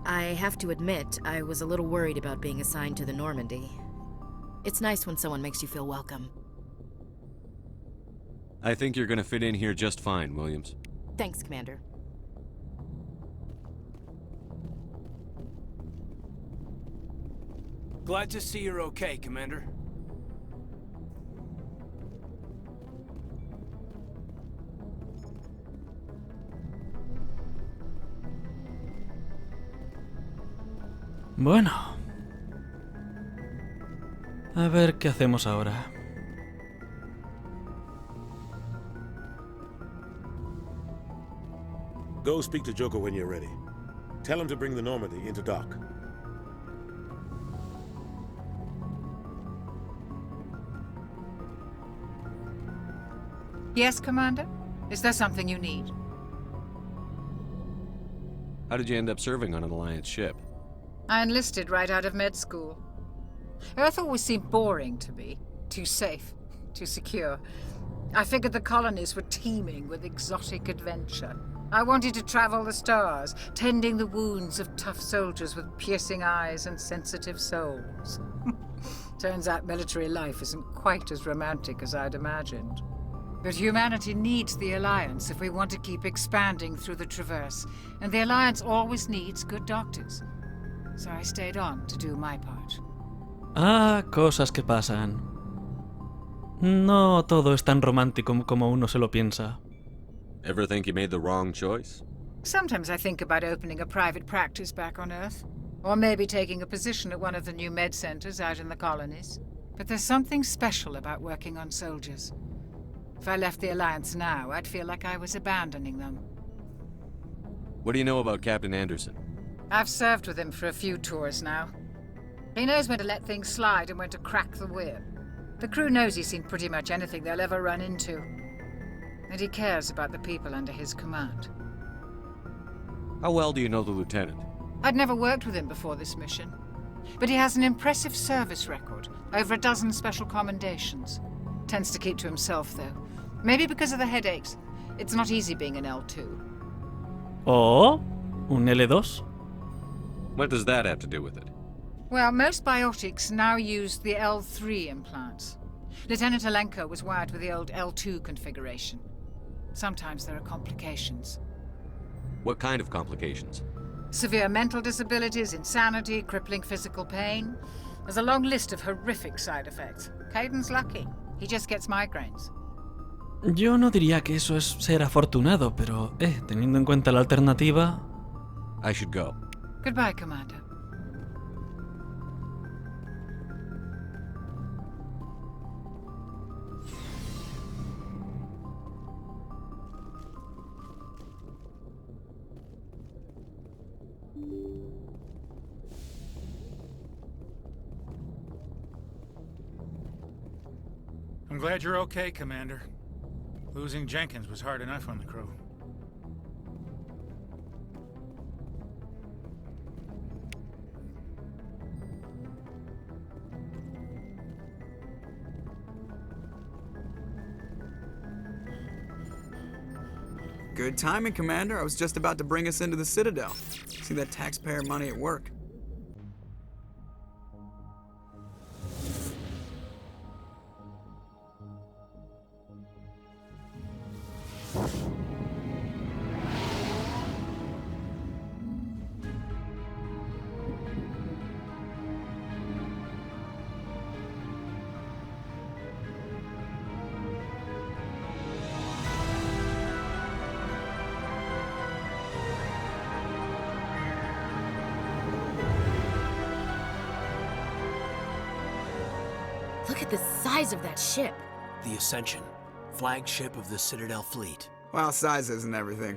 I have to admit, I was a little worried about being assigned to the Normandy. It's nice when someone makes you feel welcome. I think you're gonna fit in here just fine, Williams. Thanks, Commander. Glad to see you're okay, Commander. Bueno. A ver qué hacemos ahora. Go speak to Joker when you're ready. Tell him to bring the Normandy into dock. Yes, Commander? Is there something you need? How did you end up serving on an Alliance ship? I enlisted right out of med school. Earth always seemed boring to me. Too safe, too secure. I figured the colonies were teeming with exotic adventure. I wanted to travel the stars, tending the wounds of tough soldiers with piercing eyes and sensitive souls. Turns out military life isn't quite as romantic as I'd imagined. But humanity needs the Alliance if we want to keep expanding through the Traverse, and the Alliance always needs good doctors. So I stayed on to do my part. Ah, cosas que pasan. No todo es tan romántico como uno se lo piensa. Ever think you made the wrong choice? Sometimes I think about opening a private practice back on Earth. Or maybe taking a position at one of the new med centers out in the colonies. But there's something special about working on soldiers. If I left the Alliance now, I'd feel like I was abandoning them. What do you know about Captain Anderson? I've served with him for a few tours now. He knows when to let things slide and when to crack the whip. The crew knows he's seen pretty much anything they'll ever run into. And he cares about the people under his command. How well do you know the Lieutenant? I'd never worked with him before this mission. But he has an impressive service record, over a dozen special commendations. Tends to keep to himself, though. Maybe because of the headaches. It's not easy being an L2. Oh, un L2? What does that have to do with it? Well, most biotics now use the L3 implants. Lieutenant Alenko was wired with the old L2 configuration. Sometimes there are complications. What kind of complications? Severe mental disabilities, insanity, crippling physical pain. There's a long list of horrific side effects. Caden's lucky. He just gets migraines. Yo no diría que eso es ser afortunado, pero, teniendo en cuenta la alternativa... I should go. Goodbye, Commander. I'm glad you're okay, Commander. Losing Jenkins was hard enough on the crew. Good timing, Commander. I was just about to bring us into the Citadel. See that taxpayer money at work. Look at the size of that ship. The Ascension, flagship of the Citadel fleet. Well, size isn't everything.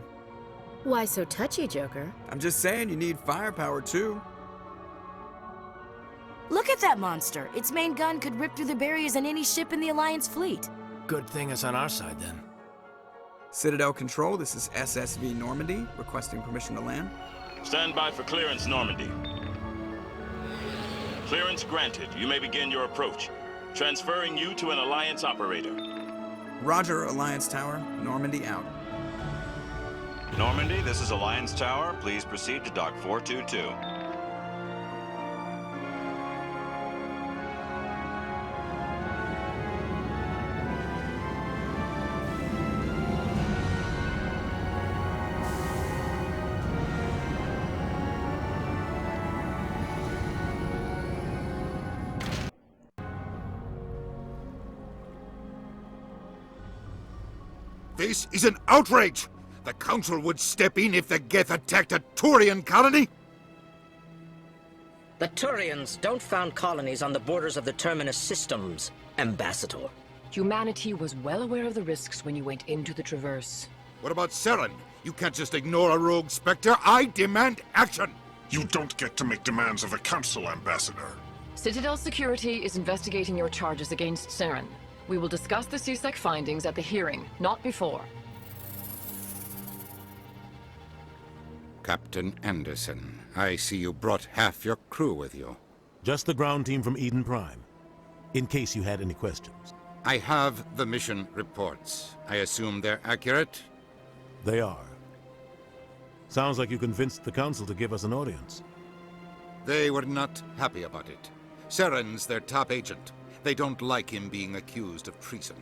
Why so touchy, Joker? I'm just saying you need firepower, too. Look at that monster. Its main gun could rip through the barriers in any ship in the Alliance fleet. Good thing it's on our side, then. Citadel Control, this is SSV Normandy, requesting permission to land. Stand by for clearance, Normandy. Clearance granted. You may begin your approach. Transferring you to an Alliance operator. Roger, Alliance Tower. Normandy out. Normandy, this is Alliance Tower. Please proceed to Dock 422. This is an outrage! The Council would step in if the Geth attacked a Turian colony? The Turians don't found colonies on the borders of the Terminus systems, Ambassador. Humanity was well aware of the risks when you went into the Traverse. What about Saren? You can't just ignore a rogue Spectre. I demand action! You don't get to make demands of the Council, Ambassador. Citadel Security is investigating your charges against Saren. We will discuss the CSEC findings at the hearing, not before. Captain Anderson, I see you brought half your crew with you. Just the ground team from Eden Prime, in case you had any questions. I have the mission reports. I assume they're accurate? They are. Sounds like you convinced the Council to give us an audience. They were not happy about it. Saren's their top agent. They don't like him being accused of treason.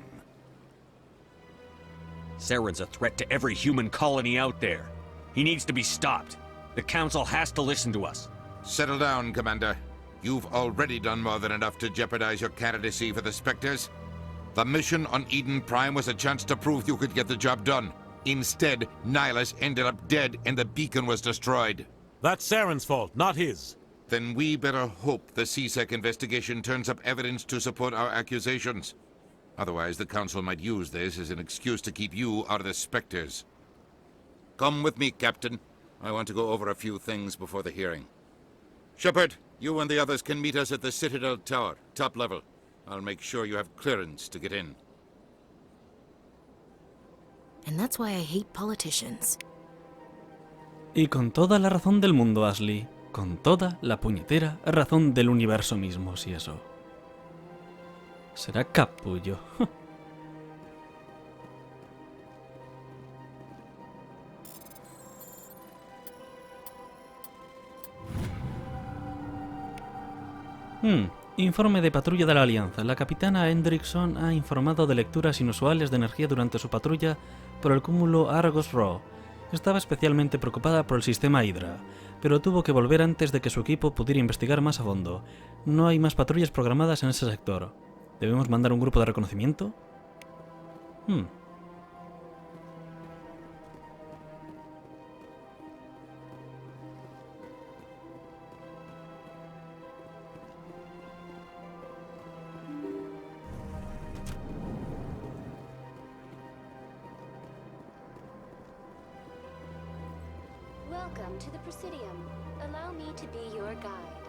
Saren's a threat to every human colony out there. He needs to be stopped. The Council has to listen to us. Settle down, Commander. You've already done more than enough to jeopardize your candidacy for the Spectres. The mission on Eden Prime was a chance to prove you could get the job done. Instead, Nihilus ended up dead and the beacon was destroyed. That's Saren's fault, not his. Then we better hope the CSEC investigation turns up evidence to support our accusations. Otherwise, the Council might use this as an excuse to keep you out of the Spectres. Come with me, Captain. I want to go over a few things before the hearing. Shepard, you and the others can meet us at the Citadel Tower, top level. I'll make sure you have clearance to get in. And that's why I hate politicians. Y con toda la razón del mundo, Ashley. Con toda la puñetera razón del universo mismo, si eso. Será capullo. Informe de patrulla de la Alianza. La capitana Hendrickson ha informado de lecturas inusuales de energía durante su patrulla por el cúmulo Argos Rho. Estaba especialmente preocupada por el sistema Hydra, pero tuvo que volver antes de que su equipo pudiera investigar más a fondo. No hay más patrullas programadas en ese sector. ¿Debemos mandar un grupo de reconocimiento? Welcome to the Presidium. Allow me to be your guide.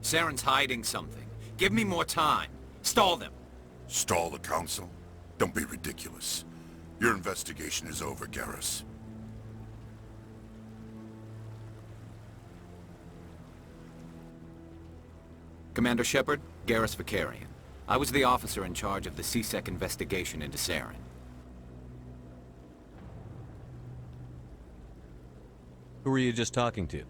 Saren's hiding something. Give me more time. Stall them. Stall the Council? Don't be ridiculous. Your investigation is over, Garrus. Commander Shepard, Garrus Vakarian. I was the officer in charge of the CSEC investigation into Saren. Who were you just talking to?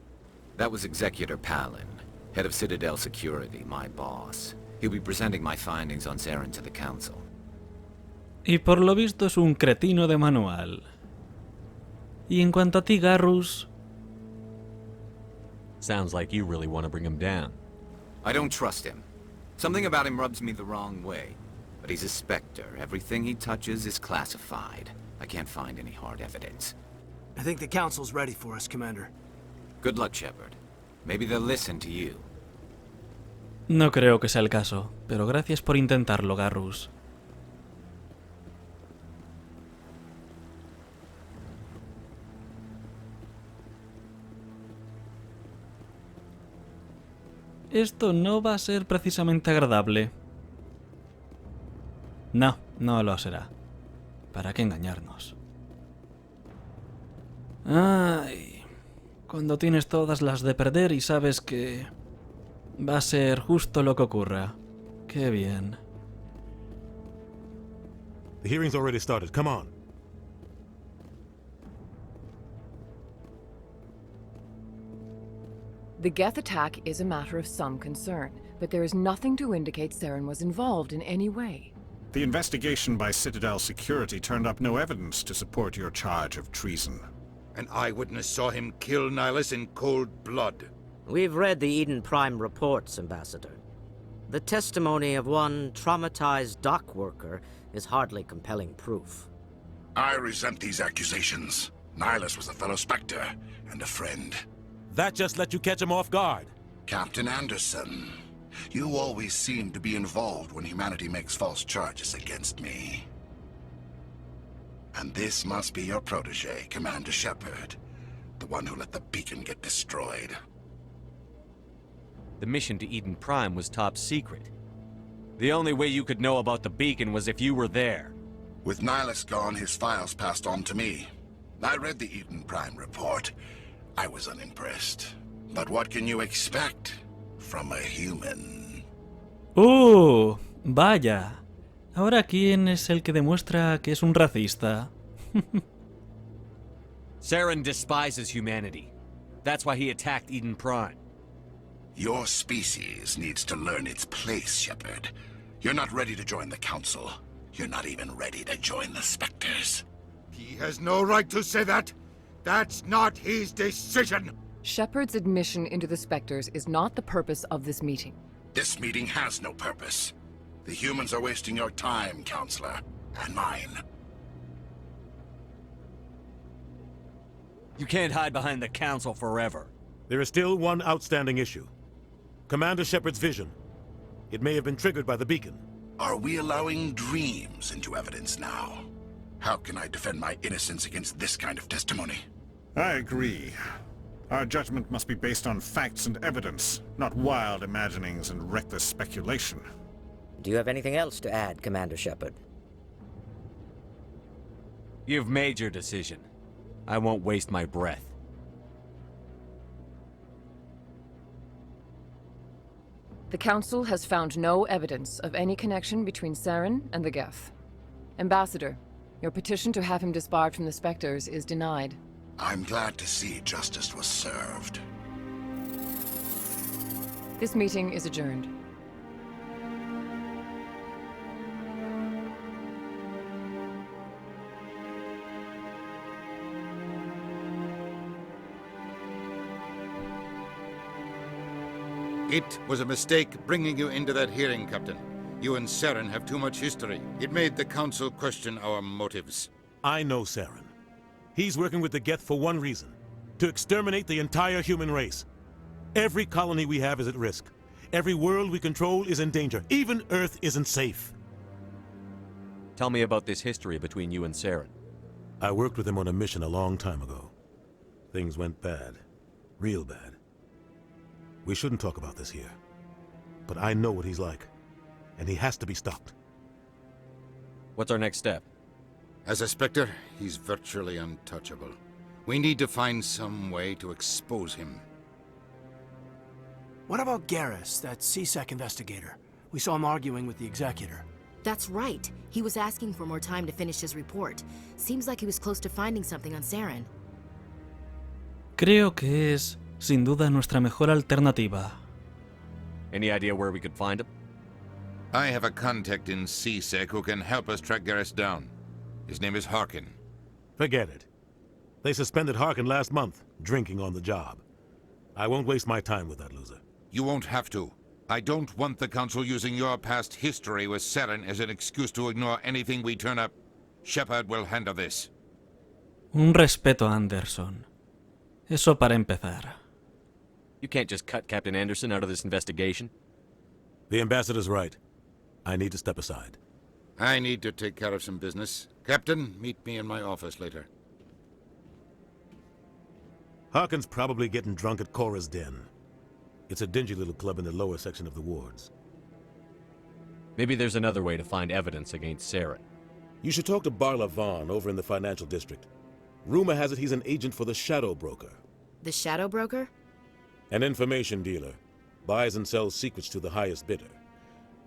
That was Executor Palin, head of Citadel Security, my boss. He'll be presenting my findings on Saren to the Council. Y por lo visto es un cretino de manual. Y en cuanto a ti, Garrus... Sounds like you really want to bring him down. I don't trust him. Something about him rubs me the wrong way. But he's a Spectre. Everything he touches is classified. I can't find any hard evidence. I think the Council's ready for us, Commander. Good luck, Shepard. Maybe they'll listen to you. No creo que sea el caso, pero gracias por intentarlo, Garrus. Esto no va a ser precisamente agradable. No, no lo será. ¿Para qué engañarnos? Ay, cuando tienes todas las de perder y sabes que va a ser justo lo que ocurra. Qué bien. The hearing's already started. Come on. The Geth attack is a matter of some concern. but there is nothing to indicate Saren was involved in any way. The investigation by Citadel Security turned up no evidence to support your charge of treason. An eyewitness saw him kill Nihilus in cold blood. We've read the Eden Prime reports, Ambassador. The testimony of one traumatized dock worker is hardly compelling proof. I resent these accusations. Nihilus was a fellow Spectre and a friend. That just let you catch him off guard. Captain Anderson, you always seem to be involved when humanity makes false charges against me. And this must be your protege, Commander Shepard, the one who let the beacon get destroyed. The mission to Eden Prime was top secret. The only way you could know about the beacon was if you were there. With Nihilus gone, his files passed on to me. I read the Eden Prime report. I was unimpressed. But what can you expect from a human? Vaya. Ahora, ¿quién es el que demuestra que es un racista? Saren despises humanity. That's why he attacked Eden Prime. Your species needs to learn its place, Shepard. You're not ready to join the Council. You're not even ready to join the Spectres. He has no right to say that. That's not his decision. Shepard's admission into the Spectres is not the purpose of this meeting. This meeting has no purpose. The humans are wasting your time, Counselor, and mine. You can't hide behind the Council forever. There is still one outstanding issue. Commander Shepard's vision. It may have been triggered by the beacon. Are we allowing dreams into evidence now? How can I defend my innocence against this kind of testimony? I agree. Our judgment must be based on facts and evidence, not wild imaginings and reckless speculation. Do you have anything else to add, Commander Shepard? You've made your decision. I won't waste my breath. The Council has found no evidence of any connection between Saren and the Geth. Ambassador, your petition to have him disbarred from the Spectres is denied. I'm glad to see justice was served. This meeting is adjourned. It was a mistake bringing you into that hearing, Captain. You and Saren have too much history. It made the Council question our motives. I know Saren. He's working with the Geth for one reason. To exterminate the entire human race. Every colony we have is at risk. Every world we control is in danger. Even Earth isn't safe. Tell me about this history between you and Saren. I worked with him on a mission a long time ago. Things went bad. Real bad. We shouldn't talk about this here. But I know what he's like. And he has to be stopped. What's our next step? As a Spectre, he's virtually untouchable. We need to find some way to expose him. What about Garrus, that CSEC investigator? We saw him arguing with the Executor. That's right. He was asking for more time to finish his report. Seems like he was close to finding something on Saren. Creo que es, sin duda, nuestra mejor alternativa. Any idea where we could find him? I have a contact in CSEC who can help us track Garrus down. His name is Harkin. Forget it. They suspended Harkin last month, drinking on the job. I won't waste my time with that loser. You won't have to. I don't want the Council using your past history with Saren as an excuse to ignore anything we turn up. Shepard will handle this. Un respeto, Anderson. Eso para empezar. You can't just cut Captain Anderson out of this investigation. The Ambassador's right. I need to step aside. I need to take care of some business. Captain, meet me in my office later. Harkin's probably getting drunk at Cora's Den. It's a dingy little club in the lower section of the wards. Maybe there's another way to find evidence against Saren. You should talk to Barla Vaughn over in the financial district. Rumor has it he's an agent for the Shadow Broker. The Shadow Broker? An information dealer. Buys and sells secrets to the highest bidder.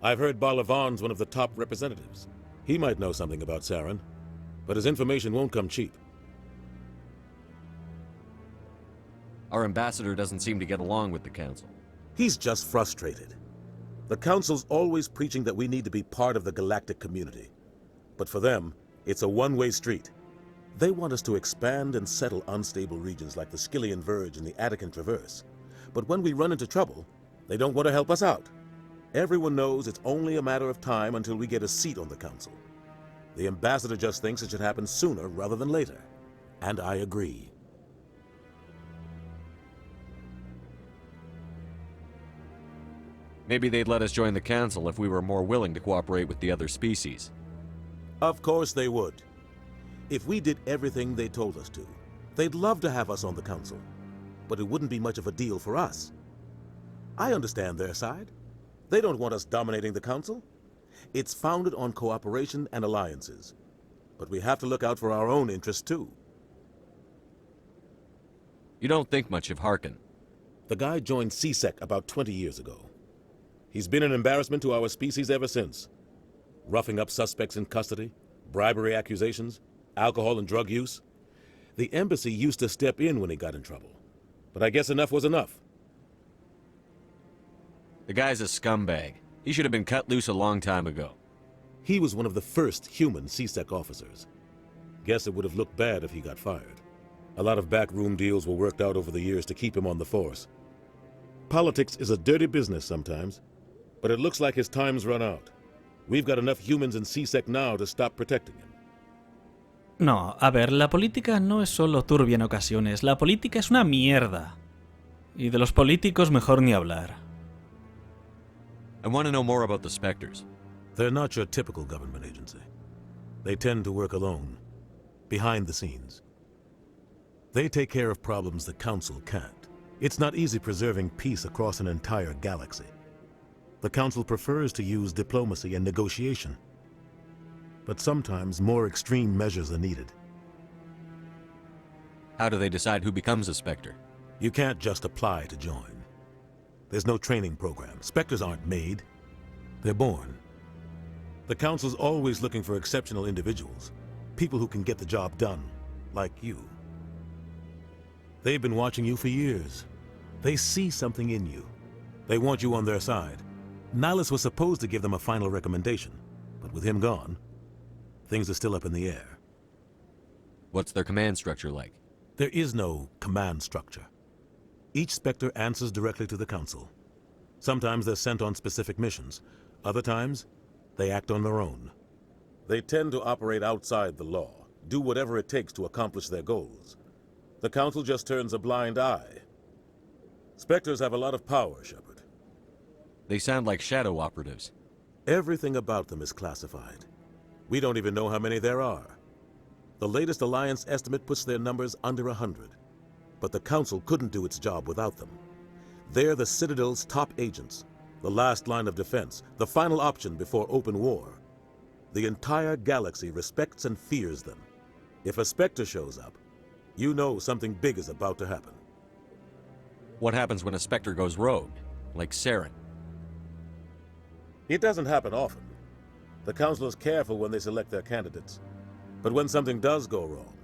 I've heard Barla Vaughn's one of the top representatives. He might know something about Saren, but his information won't come cheap. Our ambassador doesn't seem to get along with the Council. He's just frustrated. The Council's always preaching that we need to be part of the galactic community. But for them, it's a one-way street. They want us to expand and settle unstable regions like the Skillian Verge and the Attican Traverse. But when we run into trouble, they don't want to help us out. Everyone knows it's only a matter of time until we get a seat on the Council. The Ambassador just thinks it should happen sooner rather than later. And I agree. Maybe they'd let us join the Council if we were more willing to cooperate with the other species. Of course they would. If we did everything they told us to, they'd love to have us on the Council. But it wouldn't be much of a deal for us. I understand their side. They don't want us dominating the Council. It's founded on cooperation and alliances. But we have to look out for our own interests too. You don't think much of Harkin. The guy joined C-Sec about 20 years ago. He's been an embarrassment to our species ever since. Roughing up suspects in custody, bribery accusations, alcohol and drug use. The embassy used to step in when he got in trouble. But I guess enough was enough. The guy's a scumbag. He should have been cut loose a long time ago. He was one of the first human C-Sec officers. Guess it would have looked bad if he got fired. A lot of backroom deals were worked out over the years to keep him on the force. Politics is a dirty business sometimes, but it looks like his time's run out. We've got enough humans in C-Sec now to stop protecting him. No, a ver, la política no es solo turbia en ocasiones, la política es una mierda. Y de los políticos mejor ni hablar. I want to know more about the Spectres. They're not your typical government agency. They tend to work alone, behind the scenes. They take care of problems the Council can't. It's not easy preserving peace across an entire galaxy. The Council prefers to use diplomacy and negotiation. But sometimes more extreme measures are needed. How do they decide who becomes a Spectre? You can't just apply to join. There's no training program. Spectres aren't made. They're born. The Council's always looking for exceptional individuals. People who can get the job done, like you. They've been watching you for years. They see something in you. They want you on their side. Nihilus was supposed to give them a final recommendation, but with him gone, things are still up in the air. What's their command structure like? There is no command structure. Each Spectre answers directly to the Council. Sometimes they're sent on specific missions. Other times, they act on their own. They tend to operate outside the law, do whatever it takes to accomplish their goals. The Council just turns a blind eye. Spectres have a lot of power, Shepard. They sound like shadow operatives. Everything about them is classified. We don't even know how many there are. The latest Alliance estimate puts their numbers under 100. But the Council couldn't do its job without them. They're the Citadel's top agents, the last line of defense, the final option before open war. The entire galaxy respects and fears them. If a Spectre shows up, you know something big is about to happen. What happens when a Spectre goes rogue, like Saren? It doesn't happen often. The Council is careful when they select their candidates. But when something does go wrong,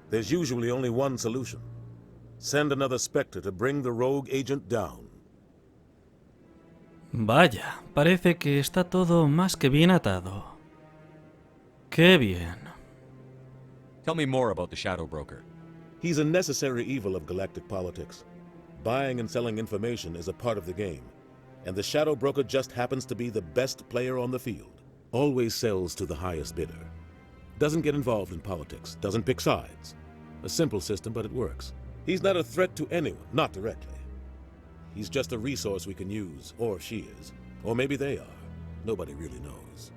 there's usually only one solution. Send another Spectre to bring the rogue agent down. Vaya, parece que está todo más que bien atado. Qué bien. Tell me more about the Shadow Broker. He's a necessary evil of galactic politics. Buying and selling information is a part of the game, and the Shadow Broker just happens to be the best player on the field. Always sells to the highest bidder. Doesn't get involved in politics, doesn't pick sides. A simple system, but it works. He's not a threat to anyone, not directly. He's just a resource we can use, or she is. Or maybe they are. Nobody really knows.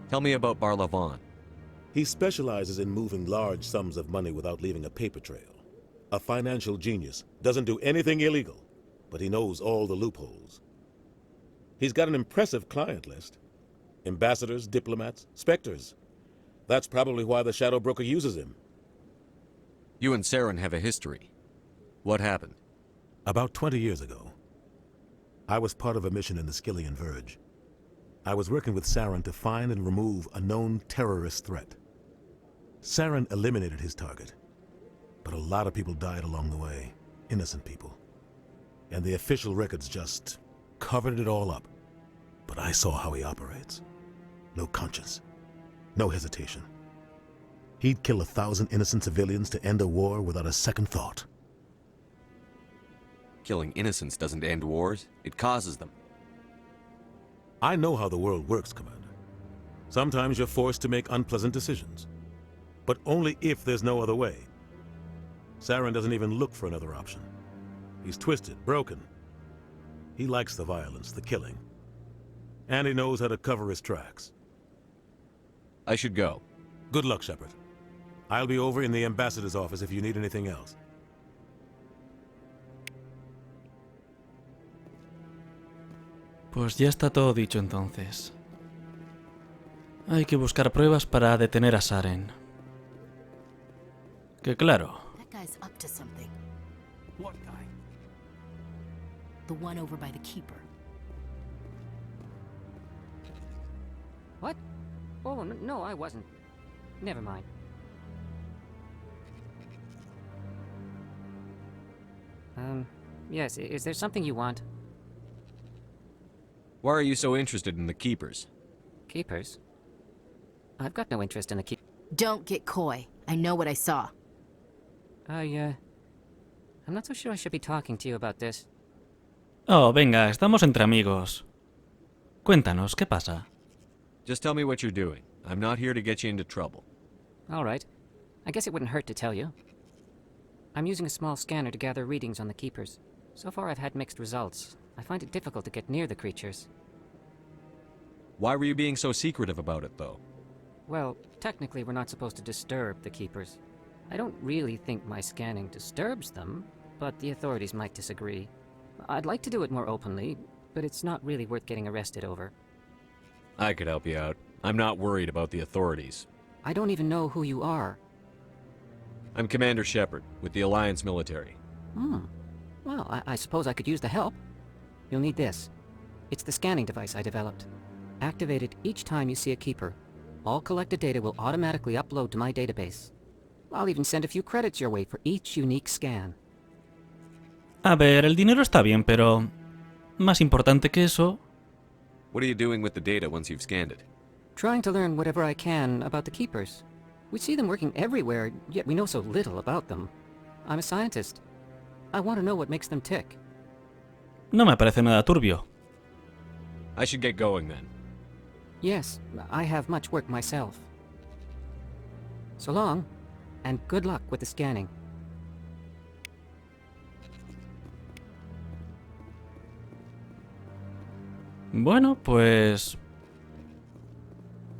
Tell me about Barla Vaughn. He specializes in moving large sums of money without leaving a paper trail. A financial genius, doesn't do anything illegal, but he knows all the loopholes. He's got an impressive client list. Ambassadors, diplomats, Spectres. That's probably why the Shadow Broker uses him. You and Saren have a history. What happened? About 20 years ago, I was part of a mission in the Skillian Verge. I was working with Saren to find and remove a known terrorist threat. Saren eliminated his target, but a lot of people died along the way, innocent people. And the official records just covered it all up. But I saw how he operates. No conscience. No hesitation. He'd kill 1,000 innocent civilians to end a war without a second thought. Killing innocents doesn't end wars, it causes them. I know how the world works, Commander. Sometimes you're forced to make unpleasant decisions. But only if there's no other way. Saren doesn't even look for another option. He's twisted, broken. He likes the violence, the killing. And he knows how to cover his tracks. I should go. Good luck, Shepard. I'll be over in the ambassador's office if you need anything else. Pues ya está todo dicho entonces. Hay que buscar pruebas para detener a Saren. Que claro. That guy's up to something. What guy? The one over by the Keeper. What? Oh, no, I wasn't. Never mind. Yes, is there something you want? Why are you so interested in the Keepers? Keepers? I've got no interest in the Keepers. Don't get coy. I know what I saw. I'm not so sure I should be talking to you about this. Oh, venga, estamos entre amigos. Cuéntanos, ¿qué pasa? Just tell me what you're doing. I'm not here to get you into trouble. All right. I guess it wouldn't hurt to tell you. I'm using a small scanner to gather readings on the Keepers. So far I've had mixed results. I find it difficult to get near the creatures. Why were you being so secretive about it, though? Well, technically we're not supposed to disturb the Keepers. I don't really think my scanning disturbs them, but the authorities might disagree. I'd like to do it more openly, but it's not really worth getting arrested over. I could help you out. I'm not worried about the authorities. I don't even know who you are. I'm Commander Shepard, with the Alliance military. Well, I suppose I could use the help. You'll need this. It's the scanning device I developed. Activate it each time you see a Keeper. All collected data will automatically upload to my database. I'll even send a few credits your way for each unique scan. A ver, el dinero está bien, pero... más importante que eso... What are you doing with the data once you've scanned it? Trying to learn whatever I can about the Keepers. We see them working everywhere, yet we know so little about them. I'm a scientist. I want to know what makes them tick. No me parece nada turbio. I should get going then. Yes, I have much work myself. So long, and good luck with the scanning. Bueno, pues...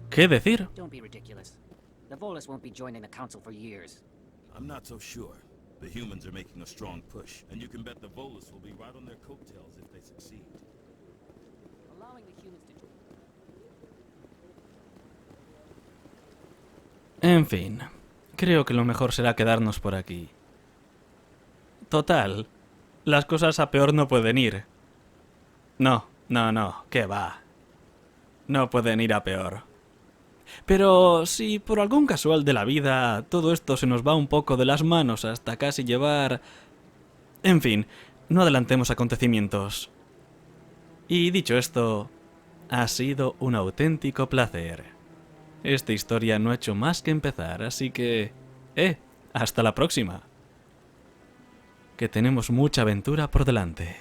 ¿qué decir? Don't be ridiculous. The Volus won't be joining the Council for years. I'm not so sure. The humans are making a strong push, and you can bet the Volus will be right on their coattails if they succeed. Allowing the humans to... En fin, creo que lo mejor será quedarnos por aquí. Total, las cosas a peor no pueden ir. No, ¿qué va? No pueden ir a peor. Pero si por algún casual de la vida todo esto se nos va un poco de las manos hasta casi llevar... En fin, no adelantemos acontecimientos. Y dicho esto, ha sido un auténtico placer. Esta historia no ha hecho más que empezar, así que... hasta la próxima. Que tenemos mucha aventura por delante.